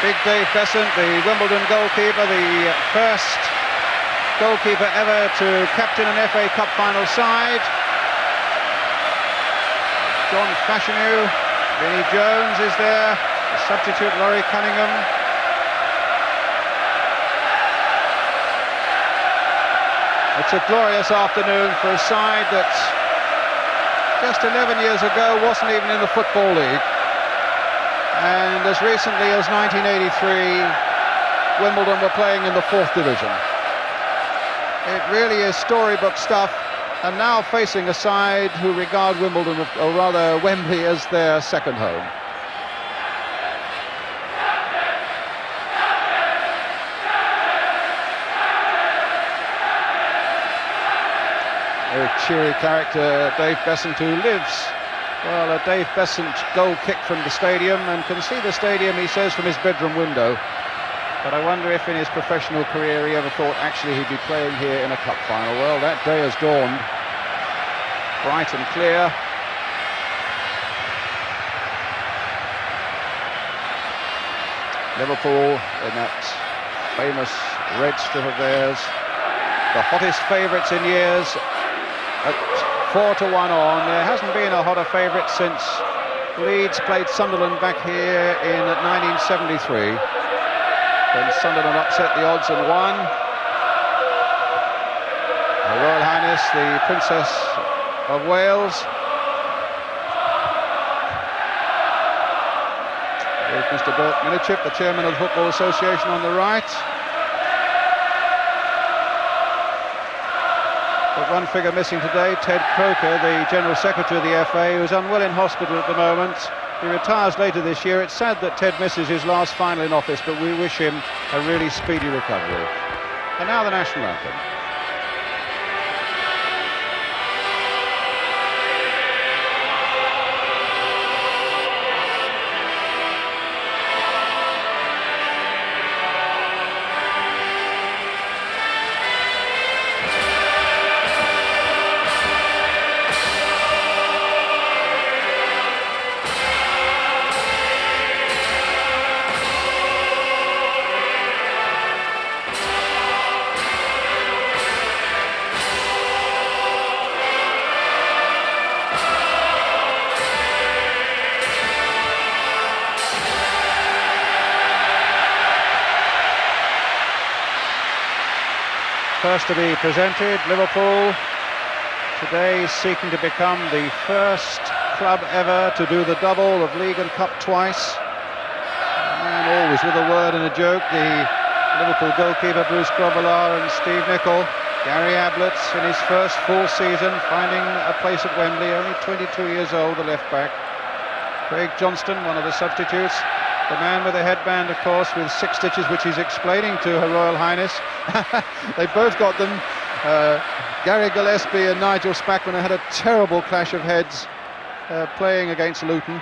Big Dave Beasant, the Wimbledon goalkeeper, the first goalkeeper ever to captain an FA Cup final side. John Fashanu, Vinnie Jones is there, the substitute Laurie Cunningham. It's a glorious afternoon for a side that just 11 years ago wasn't even in the Football League. And as recently as 1983, Wimbledon were playing in the 4th division. It really is storybook stuff, and now facing a side who regard Wimbledon, or rather Wembley, as their second home. A cheery character, Dave Beasant, who lives, well, a Dave Beasant goal kick from the stadium, and can see the stadium, he says, from his bedroom window. But I wonder if in his professional career he ever thought actually he'd be playing here in a cup final. Well, that day has dawned, bright and clear. Liverpool in that famous red strip of theirs, the hottest favourites in years, at 4-1 on. There hasn't been a hotter favourite since Leeds played Sunderland back here in 1973, when Sunderland upset the odds and won. Her Royal Highness the Princess of Wales. There's Mr. Bert Minichip, the chairman of the Football Association, on the right. But one figure missing today, Ted Croker, the General Secretary of the FA, who's unwell in hospital at the moment. He retires later this year. It's sad that Ted misses his last final in office, but we wish him a really speedy recovery. And now the national anthem. First to be presented, Liverpool, today seeking to become the first club ever to do the double of League and Cup twice. A man always with a word and a joke, the Liverpool goalkeeper Bruce Grobbelaar and Steve Nicol. Gary Ablett in his first full season, finding a place at Wembley, only 22 years old, the left back. Craig Johnston, one of the substitutes. The man with the headband, of course, with 6 stitches, which he's explaining to Her Royal Highness. They both got them. Gary Gillespie and Nigel Spackman had a terrible clash of heads playing against Luton.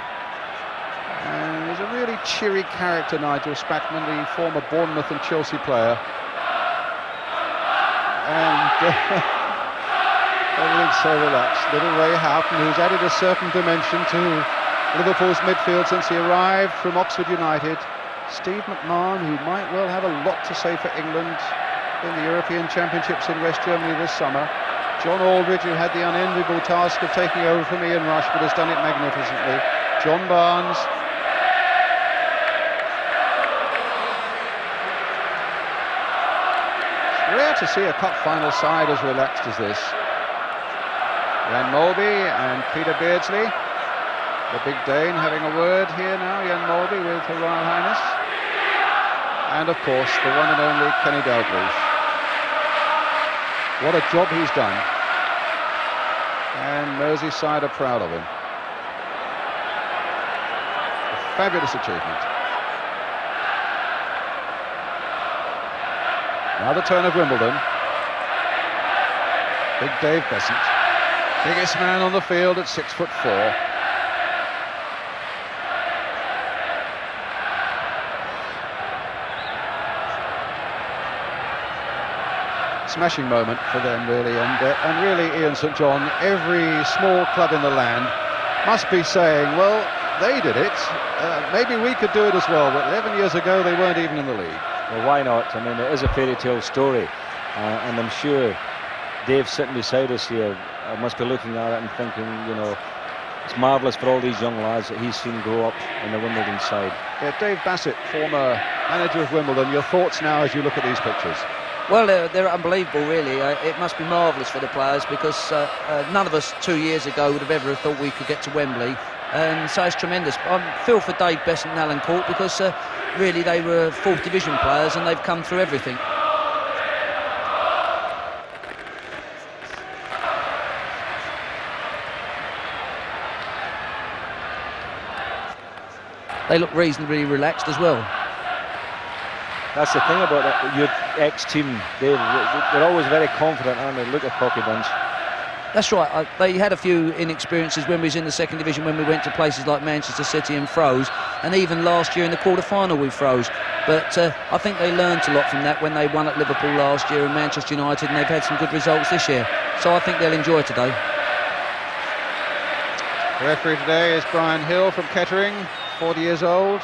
And he's a really cheery character, Nigel Spackman, the former Bournemouth and Chelsea player. And everything's so relaxed. Little Ray Houghton, who's added a certain dimension to Liverpool's midfield since he arrived from Oxford United. Steve McMahon, who might well have a lot to say for England in the European Championships in West Germany this summer. John Aldridge, who had the unenviable task of taking over from Ian Rush, but has done it magnificently. John Barnes. It's rare to see a cup final side as relaxed as this. Jan Molby and Peter Beardsley. The big Dane having a word here now, Jan Molby with Her Royal Highness. And of course, the one and only Kenny Dalglish. What a job he's done. And Merseyside are proud of him. A fabulous achievement. Now the turn of Wimbledon. Big Dave Beasant. Biggest man on the field at 6'4". Smashing moment for them, really, and really, Ian St John, every small club in the land must be saying, well, they did it, maybe we could do it as well, but 11 years ago they weren't even in the league. Well, why not? I mean, it is a fairy tale story, and I'm sure Dave sitting beside us here must be looking at it and thinking, you know, it's marvellous for all these young lads that he's seen grow up in the Wimbledon side. Yeah, Dave Bassett, former manager of Wimbledon, your thoughts now as you look at these pictures? Well, they're unbelievable, really. It must be marvellous for the players, because none of us 2 years ago would have ever thought we could get to Wembley, and so it's tremendous. I feel for Dave Beasant and Alan Cork, because really they were 4th division players and they've come through everything. They look reasonably relaxed as well. That's the thing about that, your ex-team, Dave. They're always very confident, aren't they? Look at Cocky Bunch. That's right. They had a few inexperiences when we was in the 2nd division, when we went to places like Manchester City and froze, and even last year in the quarter-final we froze. But I think they learned a lot from that when they won at Liverpool last year and Manchester United, and they've had some good results this year. So I think they'll enjoy today. The referee today is Brian Hill from Kettering, 40 years old,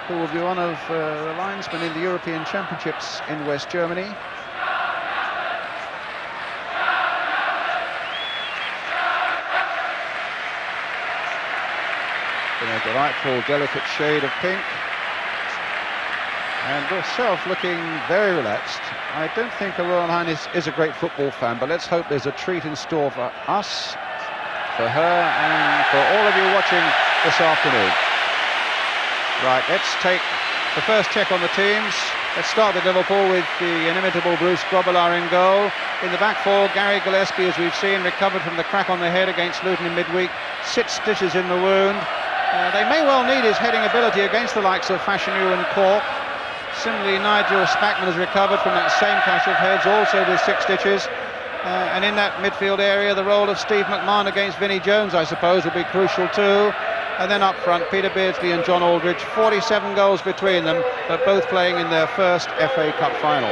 who will be one of the linesmen in the European Championships in West Germany. In a delightful, delicate shade of pink. And herself looking very relaxed. I don't think Her Royal Highness is a great football fan, but let's hope there's a treat in store for us, for her, and for all of you watching this afternoon. Right, let's take the first check on the teams. Let's start with Liverpool with the inimitable Bruce Grobbelaar in goal. In the back four, Gary Gillespie, as we've seen, recovered from the crack on the head against Luton in midweek. 6 stitches in the wound. They may well need his heading ability against the likes of Fashanu and Cork. Similarly, Nigel Spackman has recovered from that same clash of heads, also with 6 stitches. And in that midfield area, the role of Steve McMahon against Vinnie Jones, I suppose, will be crucial too. And then up front, Peter Beardsley and John Aldridge, 47 goals between them, but both playing in their first FA Cup final.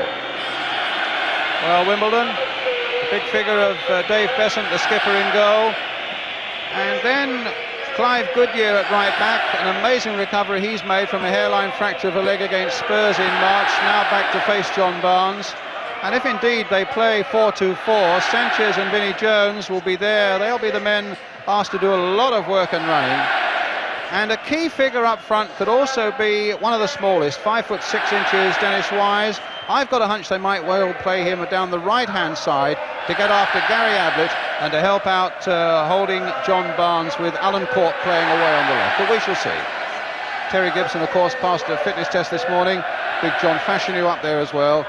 Well, Wimbledon, the big figure of Dave Beasant, the skipper, in goal. And then Clive Goodyear at right back, an amazing recovery he's made from a hairline fracture of a leg against Spurs in March, now back to face John Barnes. And if indeed they play 4-2-4, Sánchez and Vinnie Jones will be there. They'll be the men asked to do a lot of work and running. And a key figure up front could also be one of the smallest, 5'6" Dennis Wise. I've got a hunch they might well play him down the right-hand side to get after Gary Ablett and to help out holding John Barnes, with Alan Cork playing away on the left. But we shall see. Terry Gibson, of course, passed a fitness test this morning. Big John Fashanu up there as well.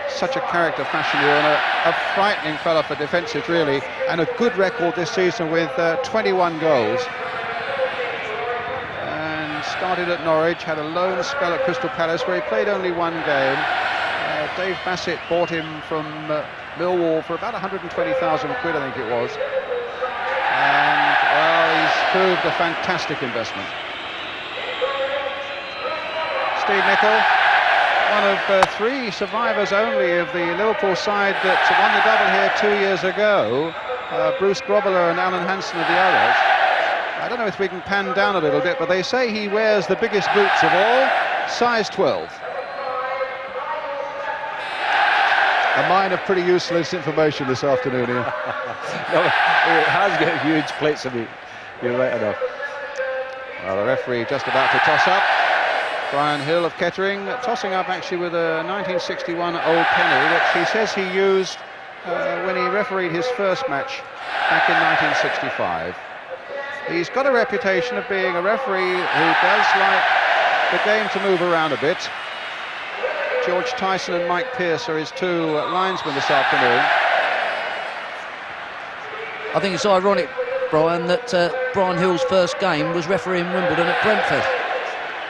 Such a character, Fashanu, and a frightening fella for defensive, really, and a good record this season with 21 goals. Started at Norwich, had a loan spell at Crystal Palace where he played only 1 game. Dave Bassett bought him from Millwall for about 120,000 quid, I think it was. And, well, he's proved a fantastic investment. Steve Nicol, one of 3 survivors only of the Liverpool side that won the double here 2 years ago. Bruce Grobbelaar and Alan Hansen are the others. I don't know if we can pan down a little bit, but they say he wears the biggest boots of all, size 12. A mine of pretty useless information this afternoon here. No, it has got huge plates of it. You're right enough. Well, the referee just about to toss up. Brian Hill of Kettering tossing up actually with a 1961 old penny that he says he used when he refereed his first match back in 1965. He's got a reputation of being a referee who does like the game to move around a bit. George Tyson and Mike Pearce are his 2 linesmen this afternoon. I think it's ironic, Brian, that Brian Hill's first game was refereeing Wimbledon at Brentford.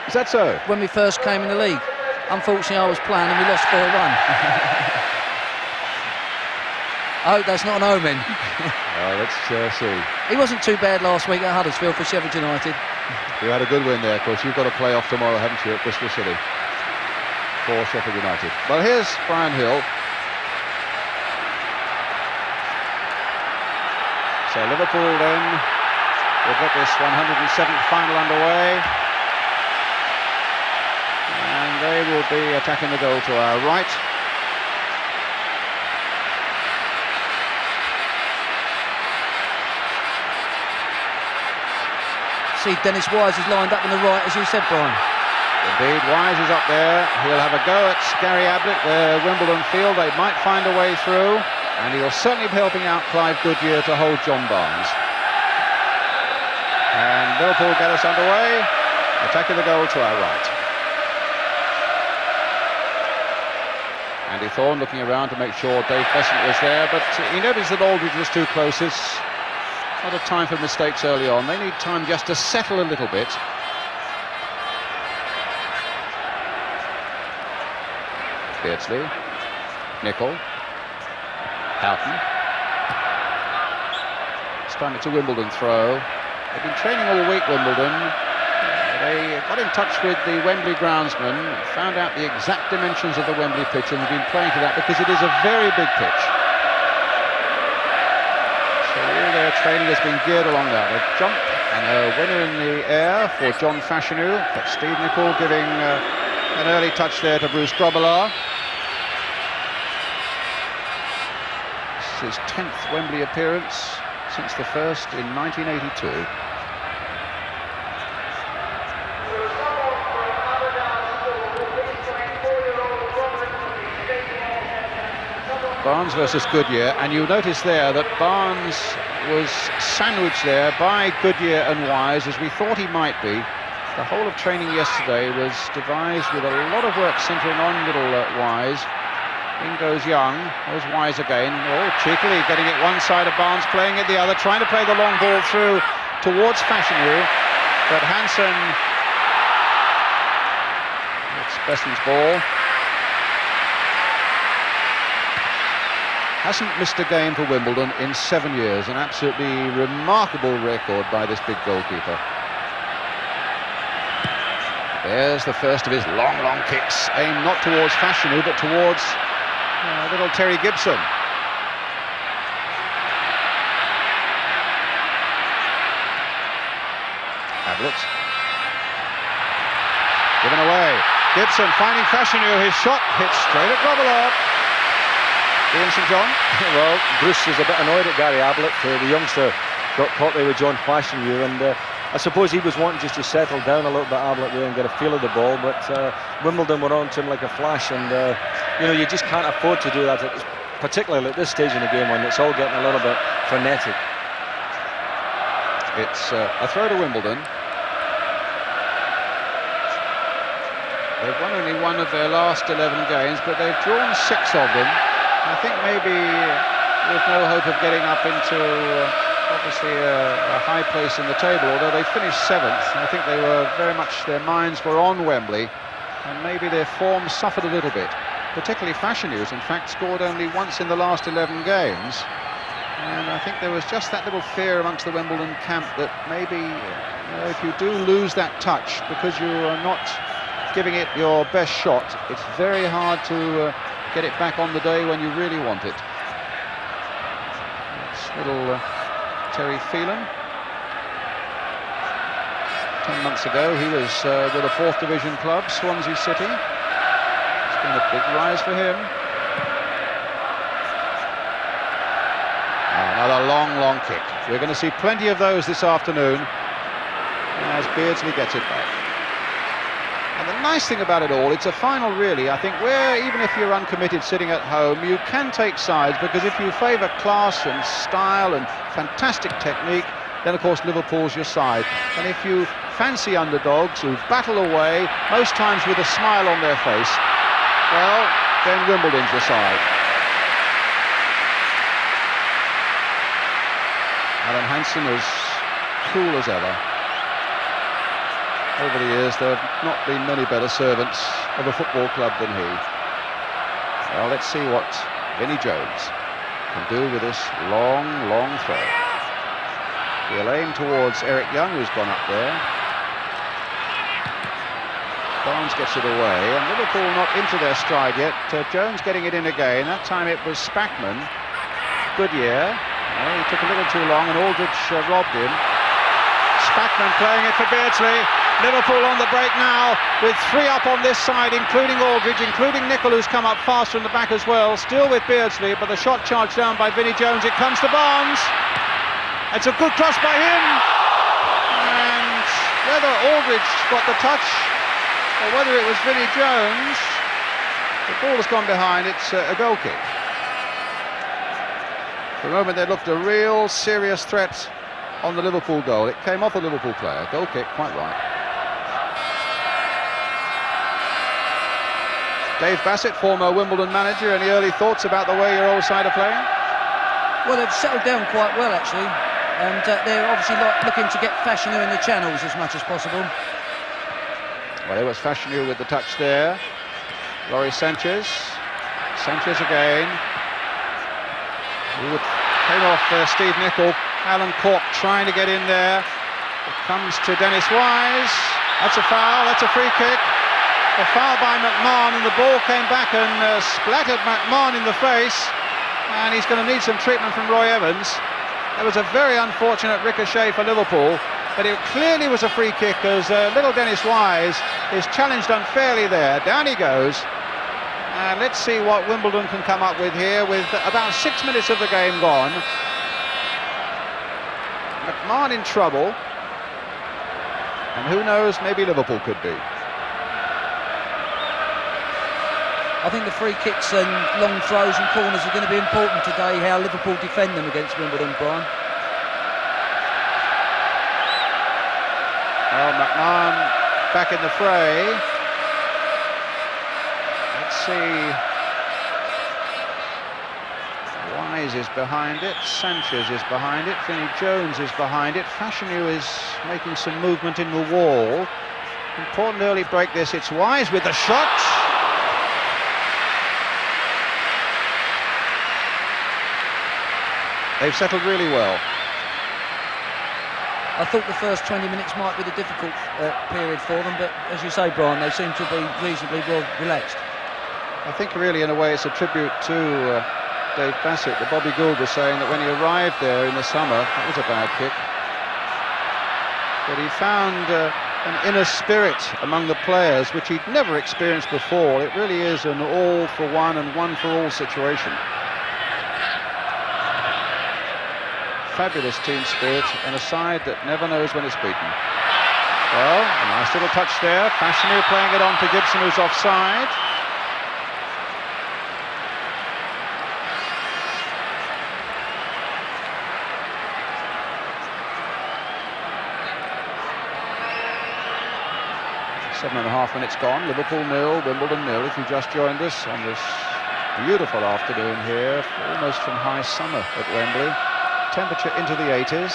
Is that so? When we first came in the league. Unfortunately, I was playing and we lost 4-1. I hope that's not an omen. Let's see. He wasn't too bad last week at Huddersfield for Sheffield United. You had a good win there, of course. You've got a play-off tomorrow, haven't you, at Bristol City for Sheffield United. Well, here's Brian Hill. So Liverpool then We'll get this 107th final underway. And they will be attacking the goal to our right. See, Dennis Wise is lined up on the right, as you said, Brian. Indeed, Wise is up there. He'll have a go at Gary Ablett, the Wimbledon field. They might find a way through. And he'll certainly be helping out Clive Goodyear to hold John Barnes. And Liverpool get us underway, attacking the goal to our right. Andy Thorn looking around to make sure Dave Beasant was there, but he noticed that Aldridge was too close. It's not a time for mistakes early on. They need time just to settle a little bit. Beardsley, Nicol, Houghton. This time it's a Wimbledon throw. They've been training all week, Wimbledon. They got in touch with the Wembley groundsman, found out the exact dimensions of the Wembley pitch, and have been playing to that because it is a very big pitch. So all their training has been geared along that. A jump and a winner in the air for John Fashanu, but Steve Nicol giving an early touch there to Bruce Grobbelaar. This is his 10th Wembley appearance since the first in 1982. Barnes versus Goodyear, and you notice there that Barnes was sandwiched there by Goodyear and Wise, as we thought he might be. The whole of training yesterday was devised with a lot of work centering on little Wise. In goes Young, there's Wise again, oh, cheekily getting it one side of Barnes, playing it the other, trying to play the long ball through towards Fashanu, but Hansen, it's Beston's ball. Hasn't missed a game for Wimbledon in 7 years, an absolutely remarkable record by this big goalkeeper. There's the first of his long kicks, aimed not towards Fashanu, but towards little Terry Gibson. Ablett. Given away. Gibson finding Fashanu, his shot hits straight at Grobbelaar. Ian St John. Well, Bruce is a bit annoyed at Gary Ablett. The youngster got caught there with John Fashanu, and I suppose he was wanting just to settle down a little bit, Ablett, there, and get a feel of the ball, but Wimbledon were on to him like a flash, and you know, you just can't afford to do that, particularly at this stage in the game when it's all getting a little bit frenetic. It's a throw to Wimbledon. They've won only one of their last 11 games, but they've drawn 6 of them. I think maybe with no hope of getting up into obviously a high place in the table, although they finished 7th. I think they were very much, their minds were on Wembley, and maybe their form suffered a little bit. Particularly Fashanu, who's in fact scored only once in the last 11 games. And I think there was just that little fear amongst the Wimbledon camp that maybe if you do lose that touch because you are not giving it your best shot, it's very hard to get it back on the day when you really want it. It's little Terry Phelan. 10 months ago he was with a 4th division club, Swansea City. It's been a big rise for him. Another long kick. We're going to see plenty of those this afternoon as Beardsley gets it back. And the nice thing about it all, it's a final really, I think, where even if you're uncommitted sitting at home, you can take sides, because if you favour class and style and fantastic technique, then of course Liverpool's your side. And if you fancy underdogs who battle away, most times with a smile on their face, well, then Wimbledon's your side. Alan Hansen as cool as ever. Over the years, there have not been many better servants of a football club than he. Well, let's see what Vinnie Jones can do with this long throw. He'll aim towards Eric Young, who's gone up there. Barnes gets it away, and Liverpool not into their stride yet. Jones getting it in again. That time it was Spackman. Goodyear. He took a little too long, and Aldridge robbed him. Spackman playing it for Beardsley. Liverpool on the break now, with 3 up on this side, including Aldridge, including Nicol, who's come up fast from the back as well. Still with Beardsley, but the shot charged down by Vinnie Jones. It comes to Barnes. It's a good cross by him. And whether Aldridge got the touch or whether it was Vinnie Jones, the ball has gone behind. It's a goal kick. For a moment they looked a real serious threat on the Liverpool goal. It came off a Liverpool player. Goal kick, quite right. Dave Bassett, former Wimbledon manager, any early thoughts about the way your old side are playing? Well, they've settled down quite well, actually, and they're obviously looking to get Fashanu in the channels as much as possible. Well, it was Fashanu with the touch there. Laurie Sánchez. Sánchez again. Came off Steve Nicol. Alan Cork trying to get in there. It comes to Dennis Wise. That's a foul, that's a free kick. A foul by McMahon, and the ball came back and splattered McMahon in the face, and he's going to need some treatment from Roy Evans. It was a very unfortunate ricochet for Liverpool, but it clearly was a free kick, as little Dennis Wise is challenged unfairly there. Down he goes, and let's see what Wimbledon can come up with here with about 6 minutes of the game gone. McMahon in trouble, and who knows, maybe Liverpool could be. I think the free kicks and long throws and corners are going to be important today, how Liverpool defend them against Wimbledon, Brian. Well, McMahon back in the fray. Let's see. Wise is behind it, Sánchez is behind it, Vinnie Jones is behind it, Fashanu is making some movement in the wall. Important early break this, it's Wise with the shot. They've settled really well. I thought the first 20 minutes might be the difficult period for them, but as you say, Brian, they seem to be reasonably well relaxed. I think really in a way it's a tribute to Dave Bassett. The Bobby Gould was saying that when he arrived there in the summer, that was a bad kick, but he found an inner spirit among the players which he'd never experienced before. It really is an all for one and one for all situation. Fabulous team spirit and a side that never knows when it's beaten. Well, a nice little touch there. Fashanu playing it on to Gibson, who's offside. Seven and a half minutes gone. Liverpool 0, Wimbledon 0. If you just joined us on this beautiful afternoon here, almost from high summer at Wembley. Temperature into the 80s.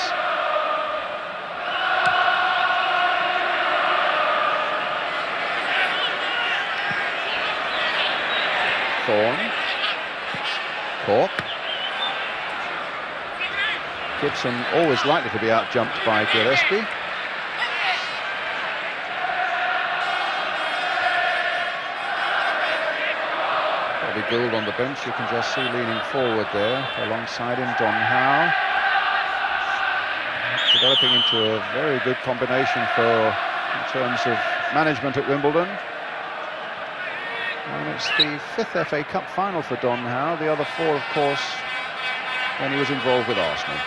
Thorn. Cork. Gibson always likely to be out-jumped by Gillespie. Bobby Gould on the bench, you can just see leaning forward there, alongside him Don Howe. Developing into a very good combination in terms of management at Wimbledon. And it's the 5th FA Cup final for Don Howe, the other 4, of course, when he was involved with Arsenal.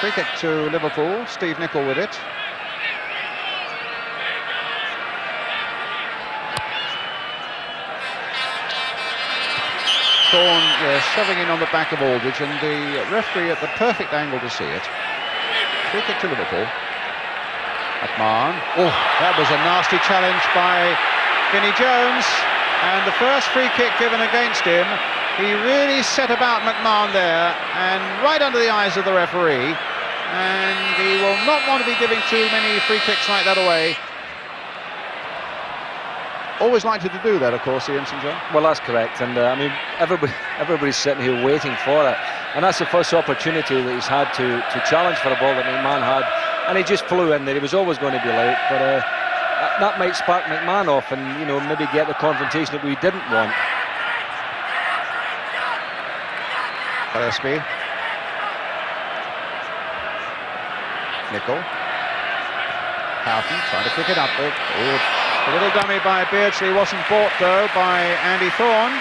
Free kick to Liverpool, Steve Nicol with it. Thorn shoving in on the back of Aldridge, and the referee at the perfect angle to see it. Free kick to Liverpool. McMahon. Oh, that was a nasty challenge by Vinnie Jones, and the first free kick given against him. He really set about McMahon there, and right under the eyes of the referee, and he will not want to be giving too many free kicks like that away. Always likely to do that, of course, Ian St. John. Well, that's correct, and I mean, everybody's sitting here waiting for it, and that's the first opportunity that he's had to challenge for a ball that McMahon had, and he just flew in there. He was always going to be late, but that might spark McMahon off, and maybe get the confrontation that we didn't want. Gillespie. Nicol. Houghton trying to pick it up. A little dummy by Beardsley, wasn't bought though by Andy Thorn.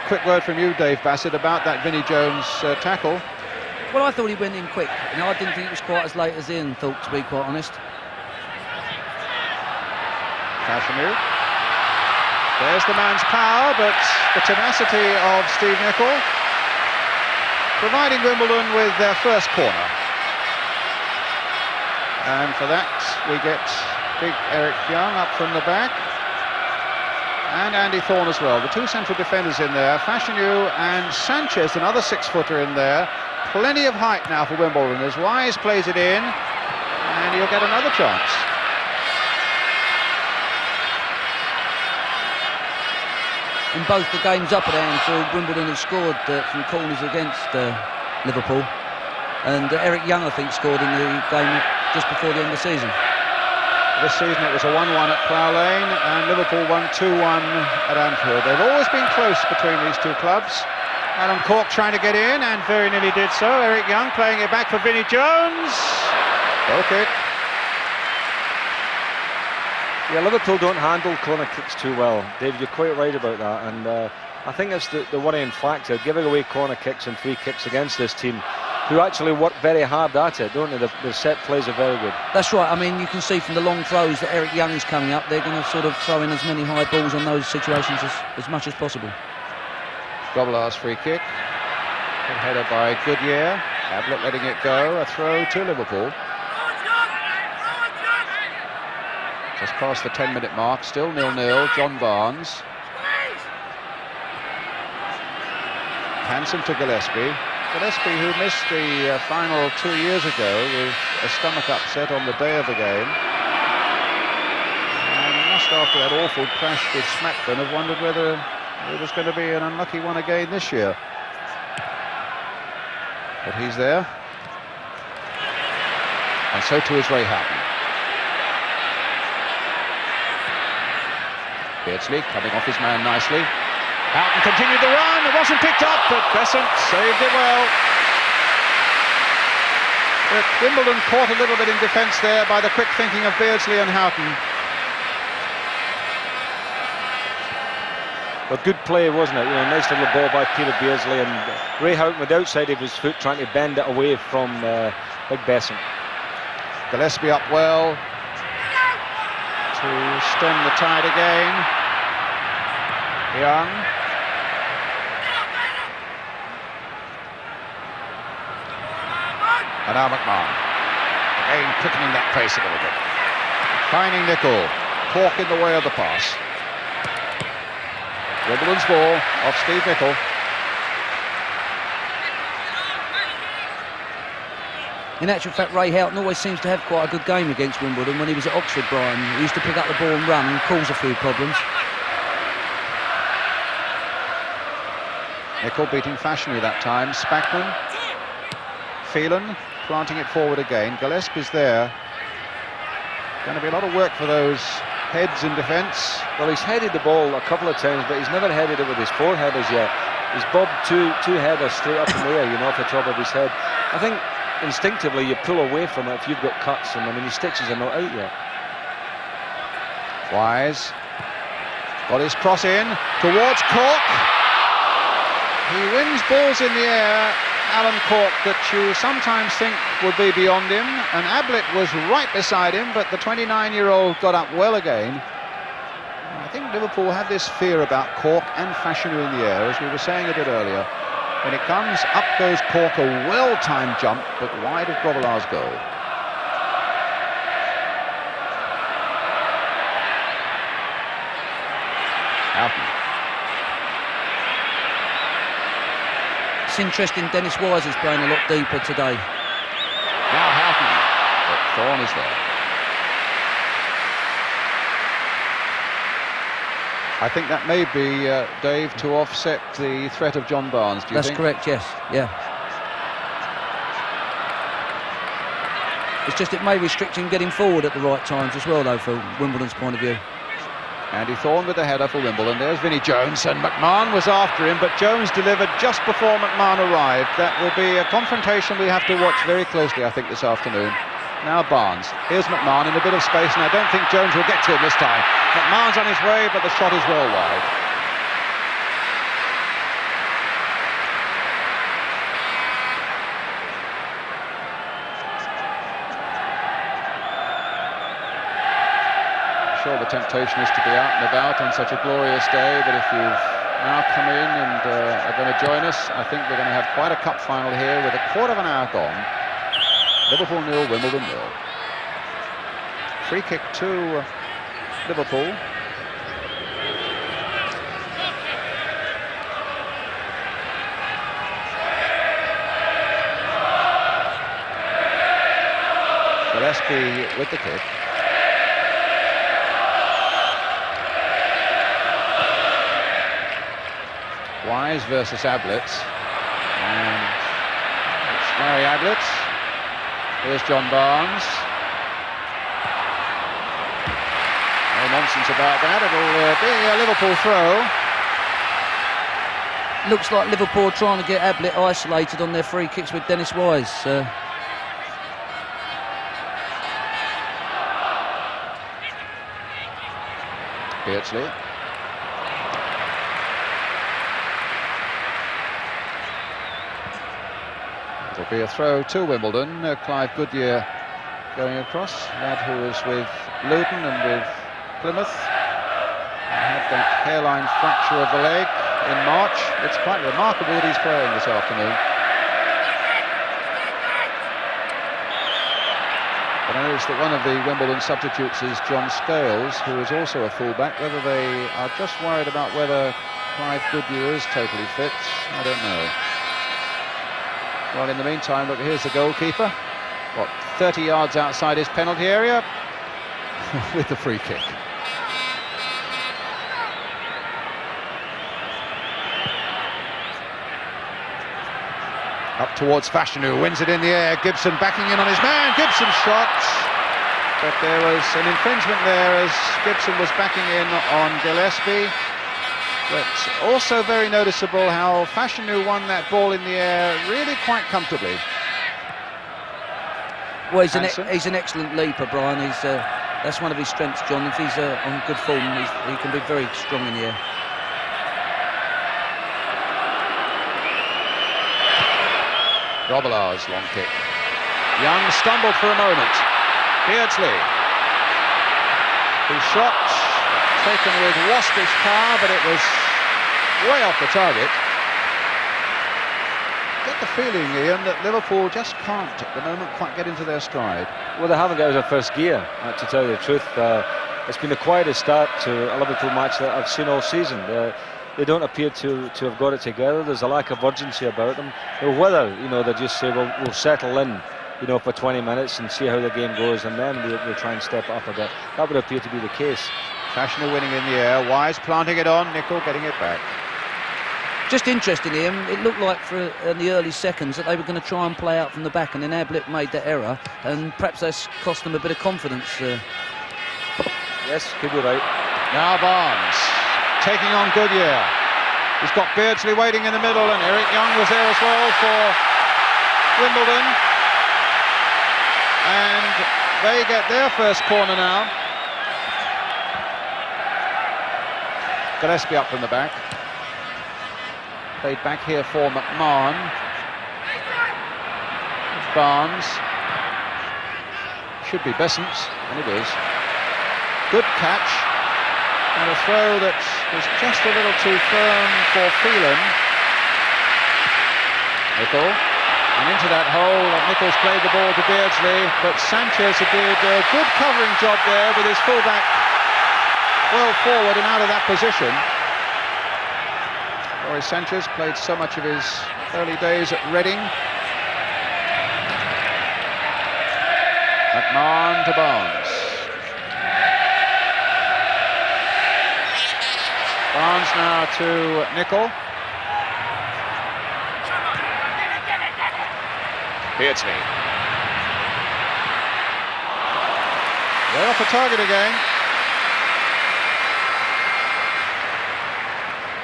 Quick word from you, Dave Bassett, about that Vinnie Jones tackle. Well, I thought he went in quick. I didn't think it was quite as late as Ian thought, to be quite honest. Fashanu. There's the man's power, but the tenacity of Steve Nicol providing Wimbledon with their first corner. And for that, we get big Eric Young up from the back. And Andy Thorn as well. The two central defenders in there, Fashanu and Sánchez, another 6-footer in there. Plenty of height now for Wimbledon as Wise plays it in, and he'll get another chance. In both the games up at Anfield, Wimbledon have scored from corners against Liverpool, and Eric Young, I think, scored in the game just before the end of the season. This season it was a 1-1 at Plough Lane, and Liverpool won 2-1 at Anfield. They've always been close between these two clubs. Alan Cork trying to get in, and very nearly did so. Eric Young playing it back for Vinnie Jones. Goal kick. Yeah, Liverpool don't handle corner kicks too well. Dave, you're quite right about that, and I think that's the worrying factor, giving away corner kicks and free kicks against this team, who actually work very hard at it, don't they? The set plays are very good. That's right. I mean, you can see from the long throws that Eric Young is coming up. They're going to sort of throw in as many high balls on those situations as much as possible. Grobbelaar's free kick. Good header by Goodyear. Ablett letting it go. A throw to Liverpool. Just past the 10-minute mark, still 0-0, John Barnes. Hansen to Gillespie. Gillespie, who missed the final 2 years ago with a stomach upset on the day of the game. And must, after that awful crash with Spackman, have wondered whether it was going to be an unlucky one again this year. But he's there. And so too is Ray Houghton. Beardsley coming off his man nicely. Houghton continued the run, it wasn't picked up, but Beasant saved it well. But Wimbledon caught a little bit in defence there by the quick thinking of Beardsley and Houghton. But good play, wasn't it? You know, nice little ball by Peter Beardsley, and Ray Houghton with the outside of his foot trying to bend it away from big Beasant. Gillespie up well to stem the tide again. Young. And now McMahon. Again quickening that pace a little bit. Finding Nicol. Cork in the way of the pass. Wimbledon's ball off Steve Nicol. In actual fact, Ray Houghton always seems to have quite a good game against Wimbledon. When he was at Oxford, Brian, he used to pick up the ball and run and cause a few problems. Nicol beating Fashanu that time. Spackman. Phelan planting it forward again. Gillespie's there. Going to be a lot of work for those heads in defence. Well, he's headed the ball a couple of times, but he's never headed it with his forehand as yet. He's bobbed two headers straight up in the air, you know, off the top of his head. I think instinctively you pull away from it if you've got cuts, and I mean his stitches are not out yet. Wise got his cross in towards Cork. He wins balls in the air, Alan Cork, that you sometimes think would be beyond him, and Ablett was right beside him, but the 29-year-old got up well again. I think Liverpool have this fear about Cork and Fashanu in the air, as we were saying a bit earlier. When it comes, up goes Cork, a well-timed jump, but wide of Grobbelaar's goal. Houghton. It's interesting, Dennis Wise is playing a lot deeper today. Now Houghton, but Thorn is there. I think that may be, Dave, to offset the threat of John Barnes, do you think? That's correct, yes, yeah. It's just it may restrict him getting forward at the right times as well, though, from Wimbledon's point of view. Andy Thorn with the header for Wimbledon. There's Vinnie Jones, and McMahon was after him, but Jones delivered just before McMahon arrived. That will be a confrontation we have to watch very closely, I think, this afternoon. Now Barnes. Here's McMahon in a bit of space, and I don't think Jones will get to him this time. McMahon's on his way, but the shot is well wide. Sure, the temptation is to be out and about on such a glorious day, but if you've now come in and are going to join us, I think we're going to have quite a cup final here with a quarter of an hour gone. Liverpool 0, Wimbledon 0. Free kick to Liverpool. Gillespie with the kick. Wise versus Ablett, and it's Gary Ablett. Here's John Barnes. No nonsense about that. It'll be a Liverpool throw. Looks like Liverpool trying to get Ablett isolated on their free kicks with Dennis Wise. Beardsley. It'll be a throw to Wimbledon. Clive Goodyear going across. Lad who was with Luton and with Plymouth. Had that hairline fracture of the leg in March. It's quite remarkable that he's playing this afternoon. But I noticed that one of the Wimbledon substitutes is John Scales, who is also a fullback. Whether they are just worried about whether Clive Goodyear is totally fit, I don't know. Well, in the meantime, look, here's the goalkeeper. What, 30 yards outside his penalty area with the free kick. Up towards Fashanu, wins it in the air. Gibson backing in on his man. Gibson shot, but there was an infringement there as Gibson was backing in on Gillespie. But also very noticeable how Fashanu won that ball in the air really quite comfortably. Well, he's an excellent leaper, Brian. That's one of his strengths, John. If he's on good form, he can be very strong in the air. Grobbelaar's long kick. Young stumbled for a moment. Beardsley. His shot taken with waspish power, but it was way off the target. Get the feeling, Ian, that Liverpool just can't at the moment quite get into their stride. Well, they haven't got out of first gear, to tell you the truth. It's been the quietest start to a Liverpool match that I've seen all season. They don't appear to have got it together. There's a lack of urgency about them. Whether, they just say, well, we'll settle in, for 20 minutes and see how the game goes, and then we'll try and step up a bit. That would appear to be the case. Fashanu winning in the air, Wise planting it on, Nicol getting it back. Just interesting, Ian, it looked like in the early seconds that they were going to try and play out from the back, and then Ablett made that error, and perhaps that's cost them a bit of confidence. Yes, could be right. Now Barnes taking on Goodyear. He's got Beardsley waiting in the middle, and Eric Young was there as well for Wimbledon. And they get their first corner now. Gillespie up from the back. Played back here for McMahon. It's Barnes. Should be Beasant, and it is. Good catch. And a throw that was just a little too firm for Phelan. Nicol. And into that hole, Nicol's played the ball to Beardsley, but Sánchez did a good covering job there with his fullback well forward and out of that position. Sánchez played so much of his early days at Reading. McMahon to Barnes. Barnes now to Nicol. Beardsley. Way off the target again.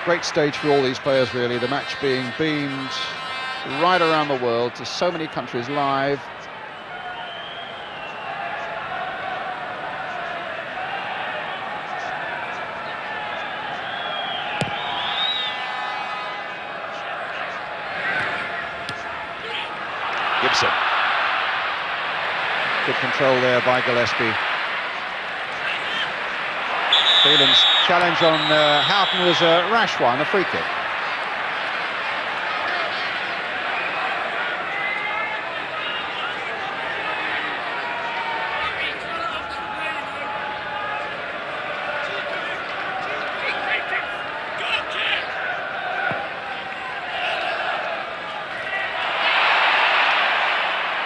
great stage for all these players, really. The match being beamed right around the world to so many countries live. Gibson. Good control there by Gillespie. Phelan's challenge on Houghton was a rash one, a free kick.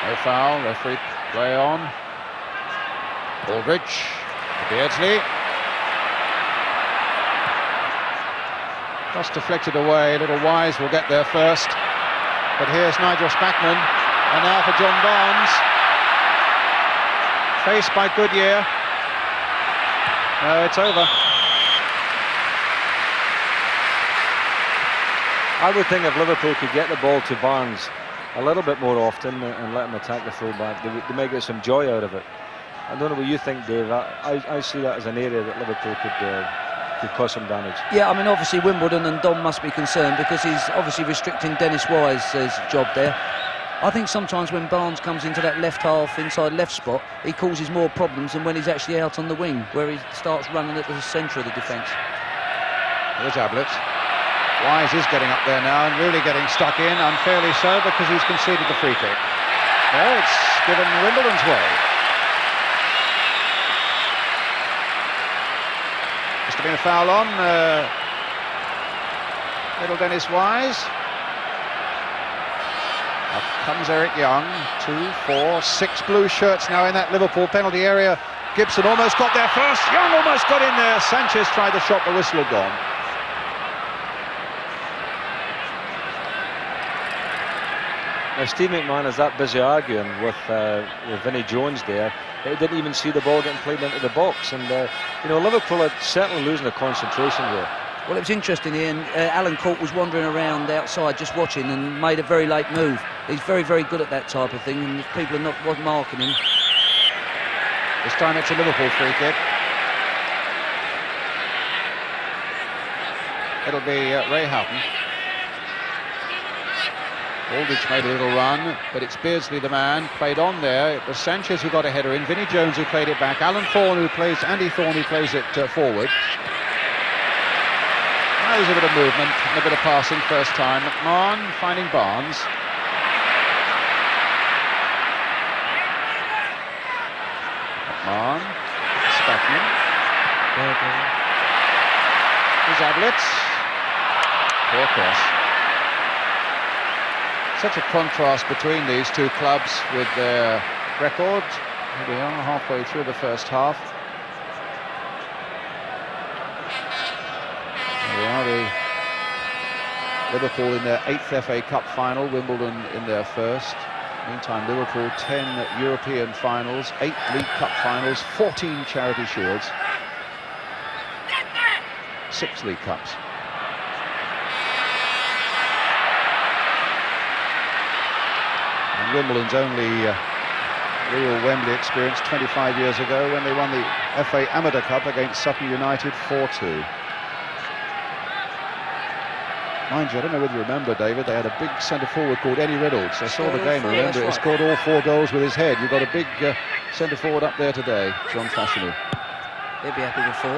No foul, referee play on. Aldridge, Beardsley. Just deflected away, little Wise will get there first. But here's Nigel Spackman, and now for John Barnes. Faced by Goodyear. No, it's over. I would think if Liverpool could get the ball to Barnes a little bit more often and let him attack the full-back, they may get some joy out of it. I don't know what you think, Dave. I see that as an area that Liverpool could cause some damage. Yeah, I mean, obviously Wimbledon and Dom must be concerned because he's obviously restricting Dennis Wise's job there. I think sometimes when Barnes comes into that left half, inside left spot, he causes more problems than when he's actually out on the wing, where he starts running at the centre of the defence. Here's Ablett. Wise is getting up there now and really getting stuck in, unfairly so, because he's conceded the free kick. No, it's given Wimbledon's way. Must have been a foul on little Dennis Wise. Up comes Eric Young. 2, 4, 6 blue shirts now in that Liverpool penalty area. Gibson almost got there first. Young almost got in there. Sánchez tried the shot, the whistle had gone. Now Steve McMahon is that busy arguing with Vinnie Jones there. He didn't even see the ball getting played into the box, and you know, Liverpool are certainly losing the concentration here. Well, it was interesting, Ian. Alan Cork was wandering around outside just watching and made a very late move. He's very, very good at that type of thing, and if people are not marking him. This time it's a Liverpool free kick. It'll be Ray Houghton. Aldridge made a little run, but it's Beardsley the man, played on there. It was Sánchez who got a header in, Vinnie Jones who played it back, Andy Thorn who plays it forward. Now there's a bit of movement and a bit of passing first time. McMahon finding Barnes. McMahon, Spackman. Here's Ablett. Poor cross. Such a contrast between these two clubs with their record. Here we are, halfway through the first half. Here we are, the Liverpool in their 8th FA Cup final, Wimbledon in their first. Meantime, Liverpool 10 European finals, 8 League Cup finals, 14 Charity Shields, 6 League Cups. Wimbledon's only real Wembley experience 25 years ago when they won the FA Amateur Cup against Sutton United 4-2. Mind you, I don't know whether you remember, David, they had a big centre-forward called Eddie Reynolds. I saw the game, remember, he scored all 4 goals with his head. You've got a big centre-forward up there today, John Fashanu. He'll be happy with 4.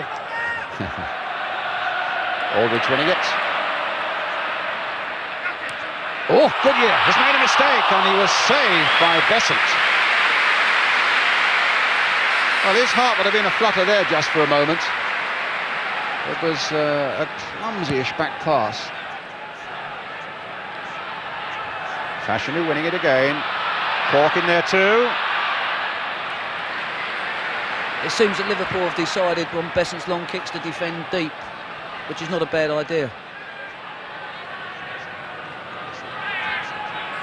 Aldridge winning it. Oh, Goodyear has made a mistake and he was saved by Beasant. Well, his heart would have been a flutter there just for a moment. It was a clumsy-ish back pass. Fashanu winning it again. Cork in there too. It seems that Liverpool have decided on Beasant's long kicks to defend deep, which is not a bad idea.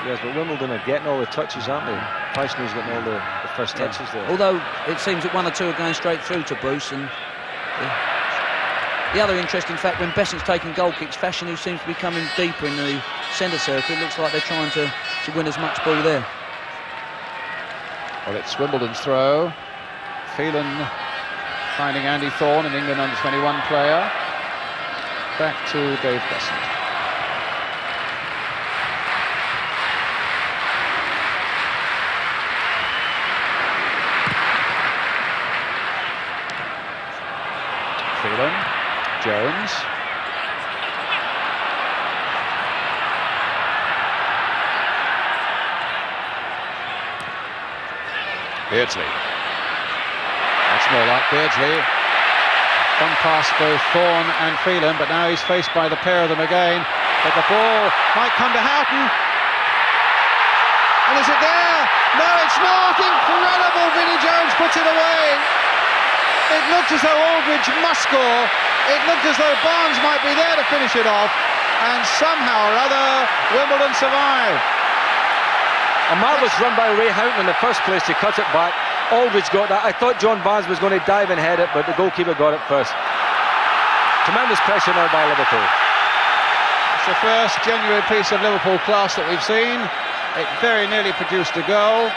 Yes, but Wimbledon are getting all the touches, aren't they? Fashanu's getting all the first touches there. Although it seems that 1 or 2 are going straight through to Bruce, and The other interesting fact, when Beasant's taking goal kicks, Fashanu seems to be coming deeper in the centre circle. It looks like they're trying to win as much ball there. Well, it's Wimbledon's throw. Phelan finding Andy Thorn, an England under-21 player. Back to Dave Beasant. Phelan, Jones. Beardsley. That's more like Beardsley. Gone past both Thorn and Phelan, but now he's faced by the pair of them again. But the ball might come to Houghton. And is it there? No, it's not. Incredible. Vinnie Jones puts it away. It looked as though Aldridge must score. It looked as though Barnes might be there to finish it off. And somehow or other, Wimbledon survived. A marvellous run by Ray Houghton in the first place to cut it back. Aldridge got that. I thought John Barnes was going to dive and head it, but the goalkeeper got it first. Tremendous pressure now by Liverpool. It's the first genuine piece of Liverpool class that we've seen. It very nearly produced a goal.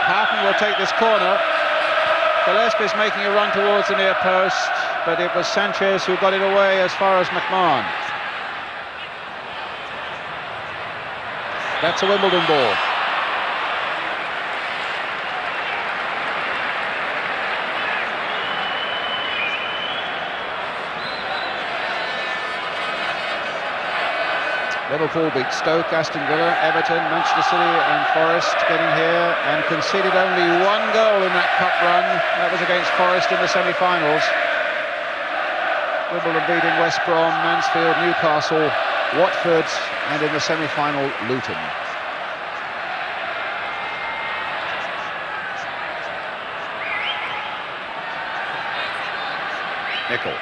Houghton will take this corner. Gillespie is making a run towards the near post, but it was Sánchez who got it away as far as McMahon. That's a Wimbledon ball. Liverpool beat Stoke, Aston Villa, Everton, Manchester City and Forest getting here and conceded only one goal in that cup run. That was against Forest in the semi-finals. Wimbledon beating West Brom, Mansfield, Newcastle, Watford and in the semi-final Luton. Nicol.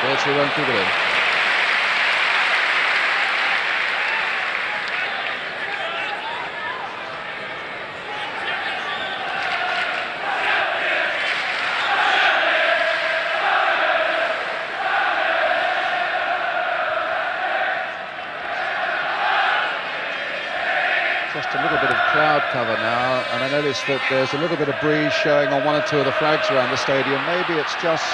Beardsley won't keep it in. Just a little bit of cloud cover now, and I noticed that there's a little bit of breeze showing on one or two of the flags around the stadium. Maybe it's just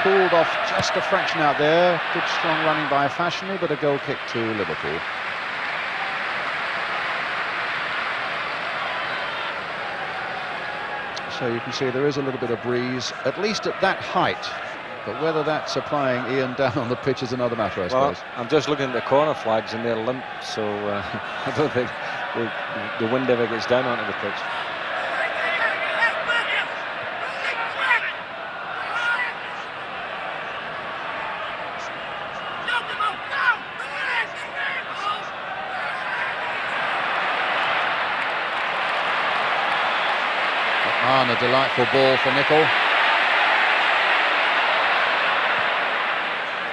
cooled off just a fraction out there. Good strong running by Fashanu, but a goal kick to Liverpool. So you can see there is a little bit of breeze, at least at that height. But whether that's applying Ian down on the pitch is another matter, I suppose. Well, I'm just looking at the corner flags and they're limp, so I don't think the wind ever gets down onto the pitch. And a delightful ball for Nicol.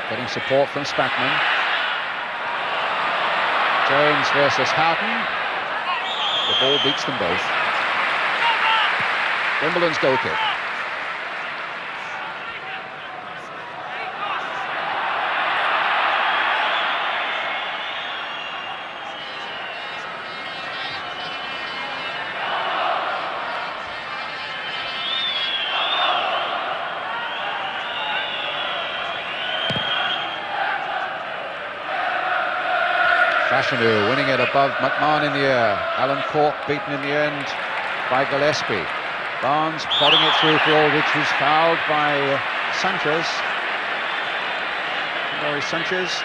Getting support from Spackman. Jones versus Houghton. The ball beats them both. Wimbledon's goal kick. Fashanu winning it above McMahon in the air. Alan Cork beaten in the end by Gillespie. Barnes prodding it through for Aldridge, who's fouled by Sánchez. Maury Sánchez,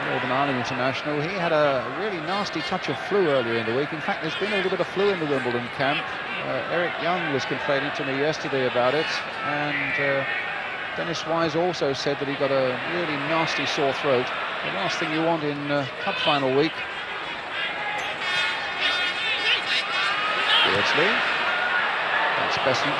Northern Ireland international. He had a really nasty touch of flu earlier in the week. In fact, there's been a little bit of flu in the Wimbledon camp. Eric Young was complaining to me yesterday about it, and Dennis Wise also said that he got a really nasty sore throat. The last thing you want in cup final week. Beardsley. That's Beasant.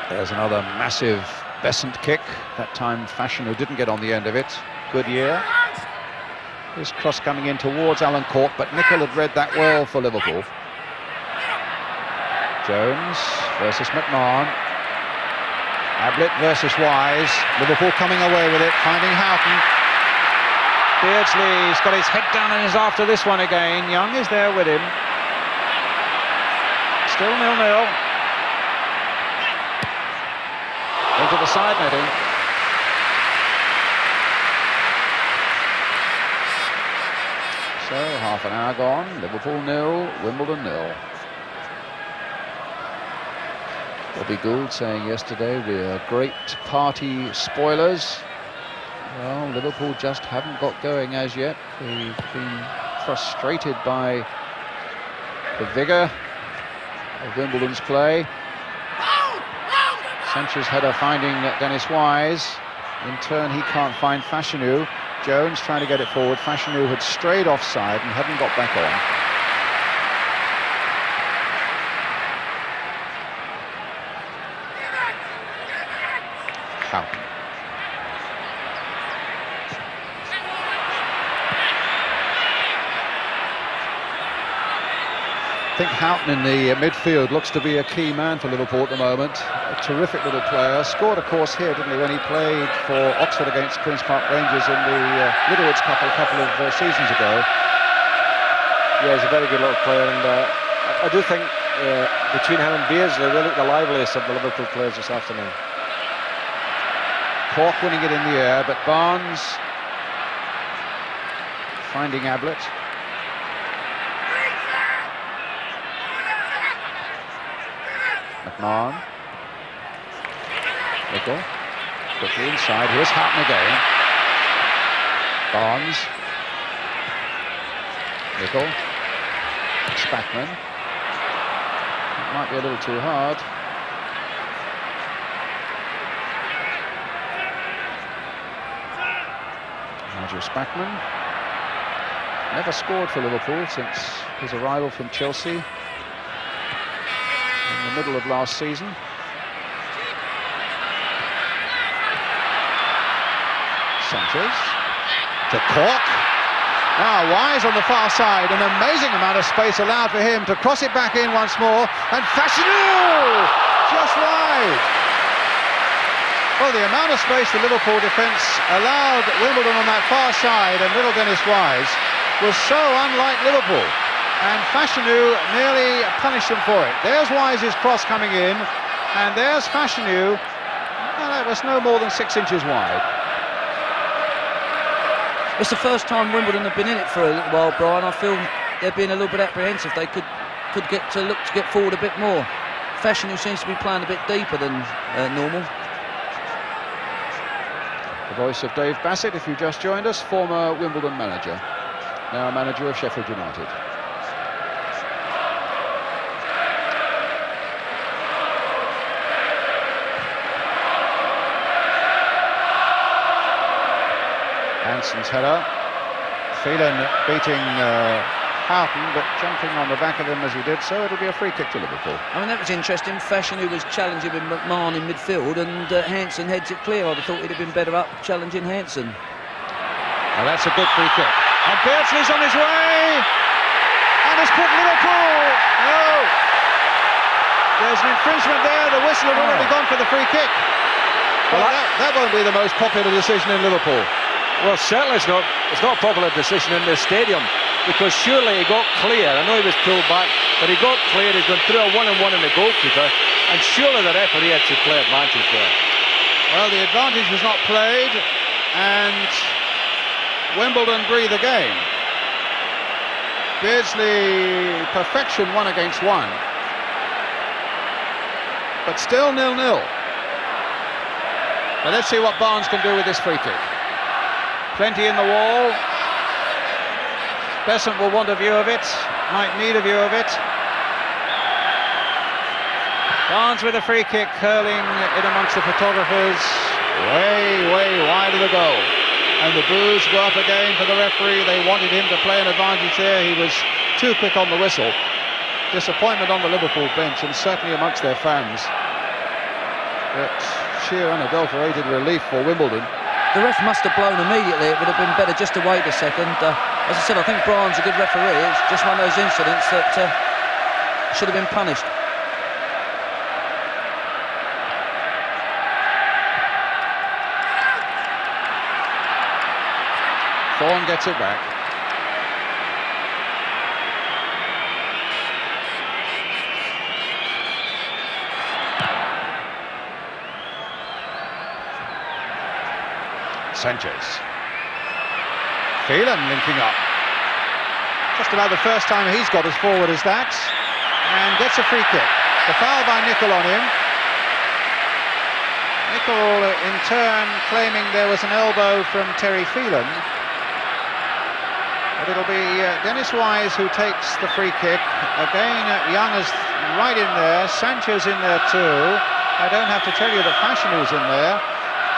There's another massive Beasant kick. That time Fashanu didn't get on the end of it. Goodyear. His cross coming in towards Alan Cork, but Nicol had read that well for Liverpool. Jones versus McMahon. Ablett versus Wise. Liverpool coming away with it, finding Houghton. Beardsley's got his head down and is after this one again. Young is there with him. Still 0-0. Into the side netting. So, half an hour gone. Liverpool 0, Wimbledon 0. Bobby Gould saying yesterday, we're great party spoilers. Well, Liverpool just haven't got going as yet. They've been frustrated by the vigour of Wimbledon's play. Sánchez header finding Dennis Wise. In turn, he can't find Fashanu. Jones trying to get it forward. Fashanu had strayed offside and hadn't got back on. Houghton. I think Houghton in the midfield looks to be a key man for Liverpool at the moment. A terrific little player. Scored, of course, here, didn't he, when he played for Oxford against Queen's Park Rangers in the Littlewoods Cup a couple of seasons ago. Yeah, he's a very good little player, and I do think between him and Beardsley, they look the liveliest of the Liverpool players this afternoon. Cork winning it in the air, but Barnes finding Ablett. McMahon. Nicol. Quickly inside. Here's Houghton again. Barnes. Nicol. Spackman. It might be a little too hard. Spackman never scored for Liverpool since his arrival from Chelsea in the middle of last season. Sánchez to Cork. Now Wise on the far side, an amazing amount of space allowed for him to cross it back in once more, and Fashanu just wide. Well, the amount of space the Liverpool defence allowed Wimbledon on that far side and little Dennis Wise was so unlike Liverpool. And Fashanu nearly punished them for it. There's Wise's cross coming in, and there's Fashanu. Well, that was no more than 6 inches wide. It's the first time Wimbledon have been in it for a little while, Brian. I feel they're being a little bit apprehensive. They could get to look to get forward a bit more. Fashanu seems to be playing a bit deeper than normal. The voice of Dave Bassett, if you just joined us, former Wimbledon manager, now manager of Sheffield United. Hansen's header. Phelan beating Houghton, but jumping on the back of him as he did so, it'll be a free kick to Liverpool. I mean, that was interesting. Fashanu was challenging with McMahon in midfield, and Hansen heads it clear. I'd have thought he'd have been better up challenging Hansen. Well, that's a good free kick. And Beardsley's on his way, and has put Liverpool. No, there's an infringement there. The whistle had already gone for the free kick. Well, that won't be the most popular decision in Liverpool. Well, certainly it's not a popular decision in this stadium, because surely he got clear. I know he was pulled back, but he got clear. He's gone through a one-on-one in the goalkeeper, and surely the referee had to play advantage there. Well, the advantage was not played, and Wimbledon breathe again. Beardsley perfection 1 against 1, but still 0-0. But let's see what Barnes can do with this free kick. Plenty in the wall. Beasant will want a view of it, might need a view of it. Barnes with a free kick, curling in amongst the photographers, way wide of the goal. And the boos go up again for the referee. They wanted him to play an advantage there. He was too quick on the whistle. Disappointment on the Liverpool bench, and certainly amongst their fans. but sheer unadulterated relief for Wimbledon. The ref must have blown immediately. It would have been better just to wait a second. As I said, I think Brian's a good referee. It's just one of those incidents that should have been punished. Thorn gets it back. Sánchez. Phelan linking up. Just about the first time he's got as forward as that. And gets a free kick. The foul by Nicol on him. Nicol in turn claiming there was an elbow from Terry Phelan. But it'll be Dennis Wise who takes the free kick. Again, Young is right in there. Sánchez in there too. I don't have to tell you that Fashanu's in there.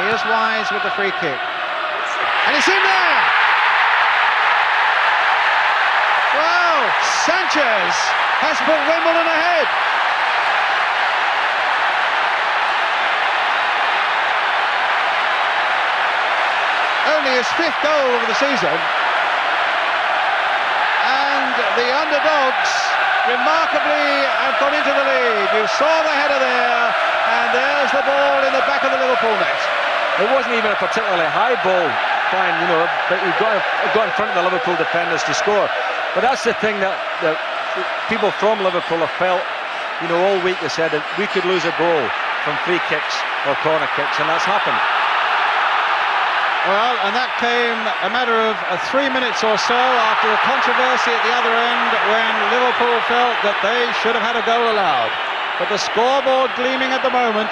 Here's Wise with the free kick. And it's in there! Well, Sánchez has put Wimbledon ahead. Only his 5th goal of the season. And the underdogs remarkably have gone into the lead. You saw the header there, and there's the ball in the back of the Liverpool net. It wasn't even a particularly high ball, fine, you know, but he got in front of the Liverpool defenders to score. But that's the thing that people from Liverpool have felt, you know, all week. They said that we could lose a goal from free kicks or corner kicks, and that's happened. Well, and that came a matter of 3 minutes or so after a controversy at the other end when Liverpool felt that they should have had a goal allowed. But the scoreboard gleaming at the moment,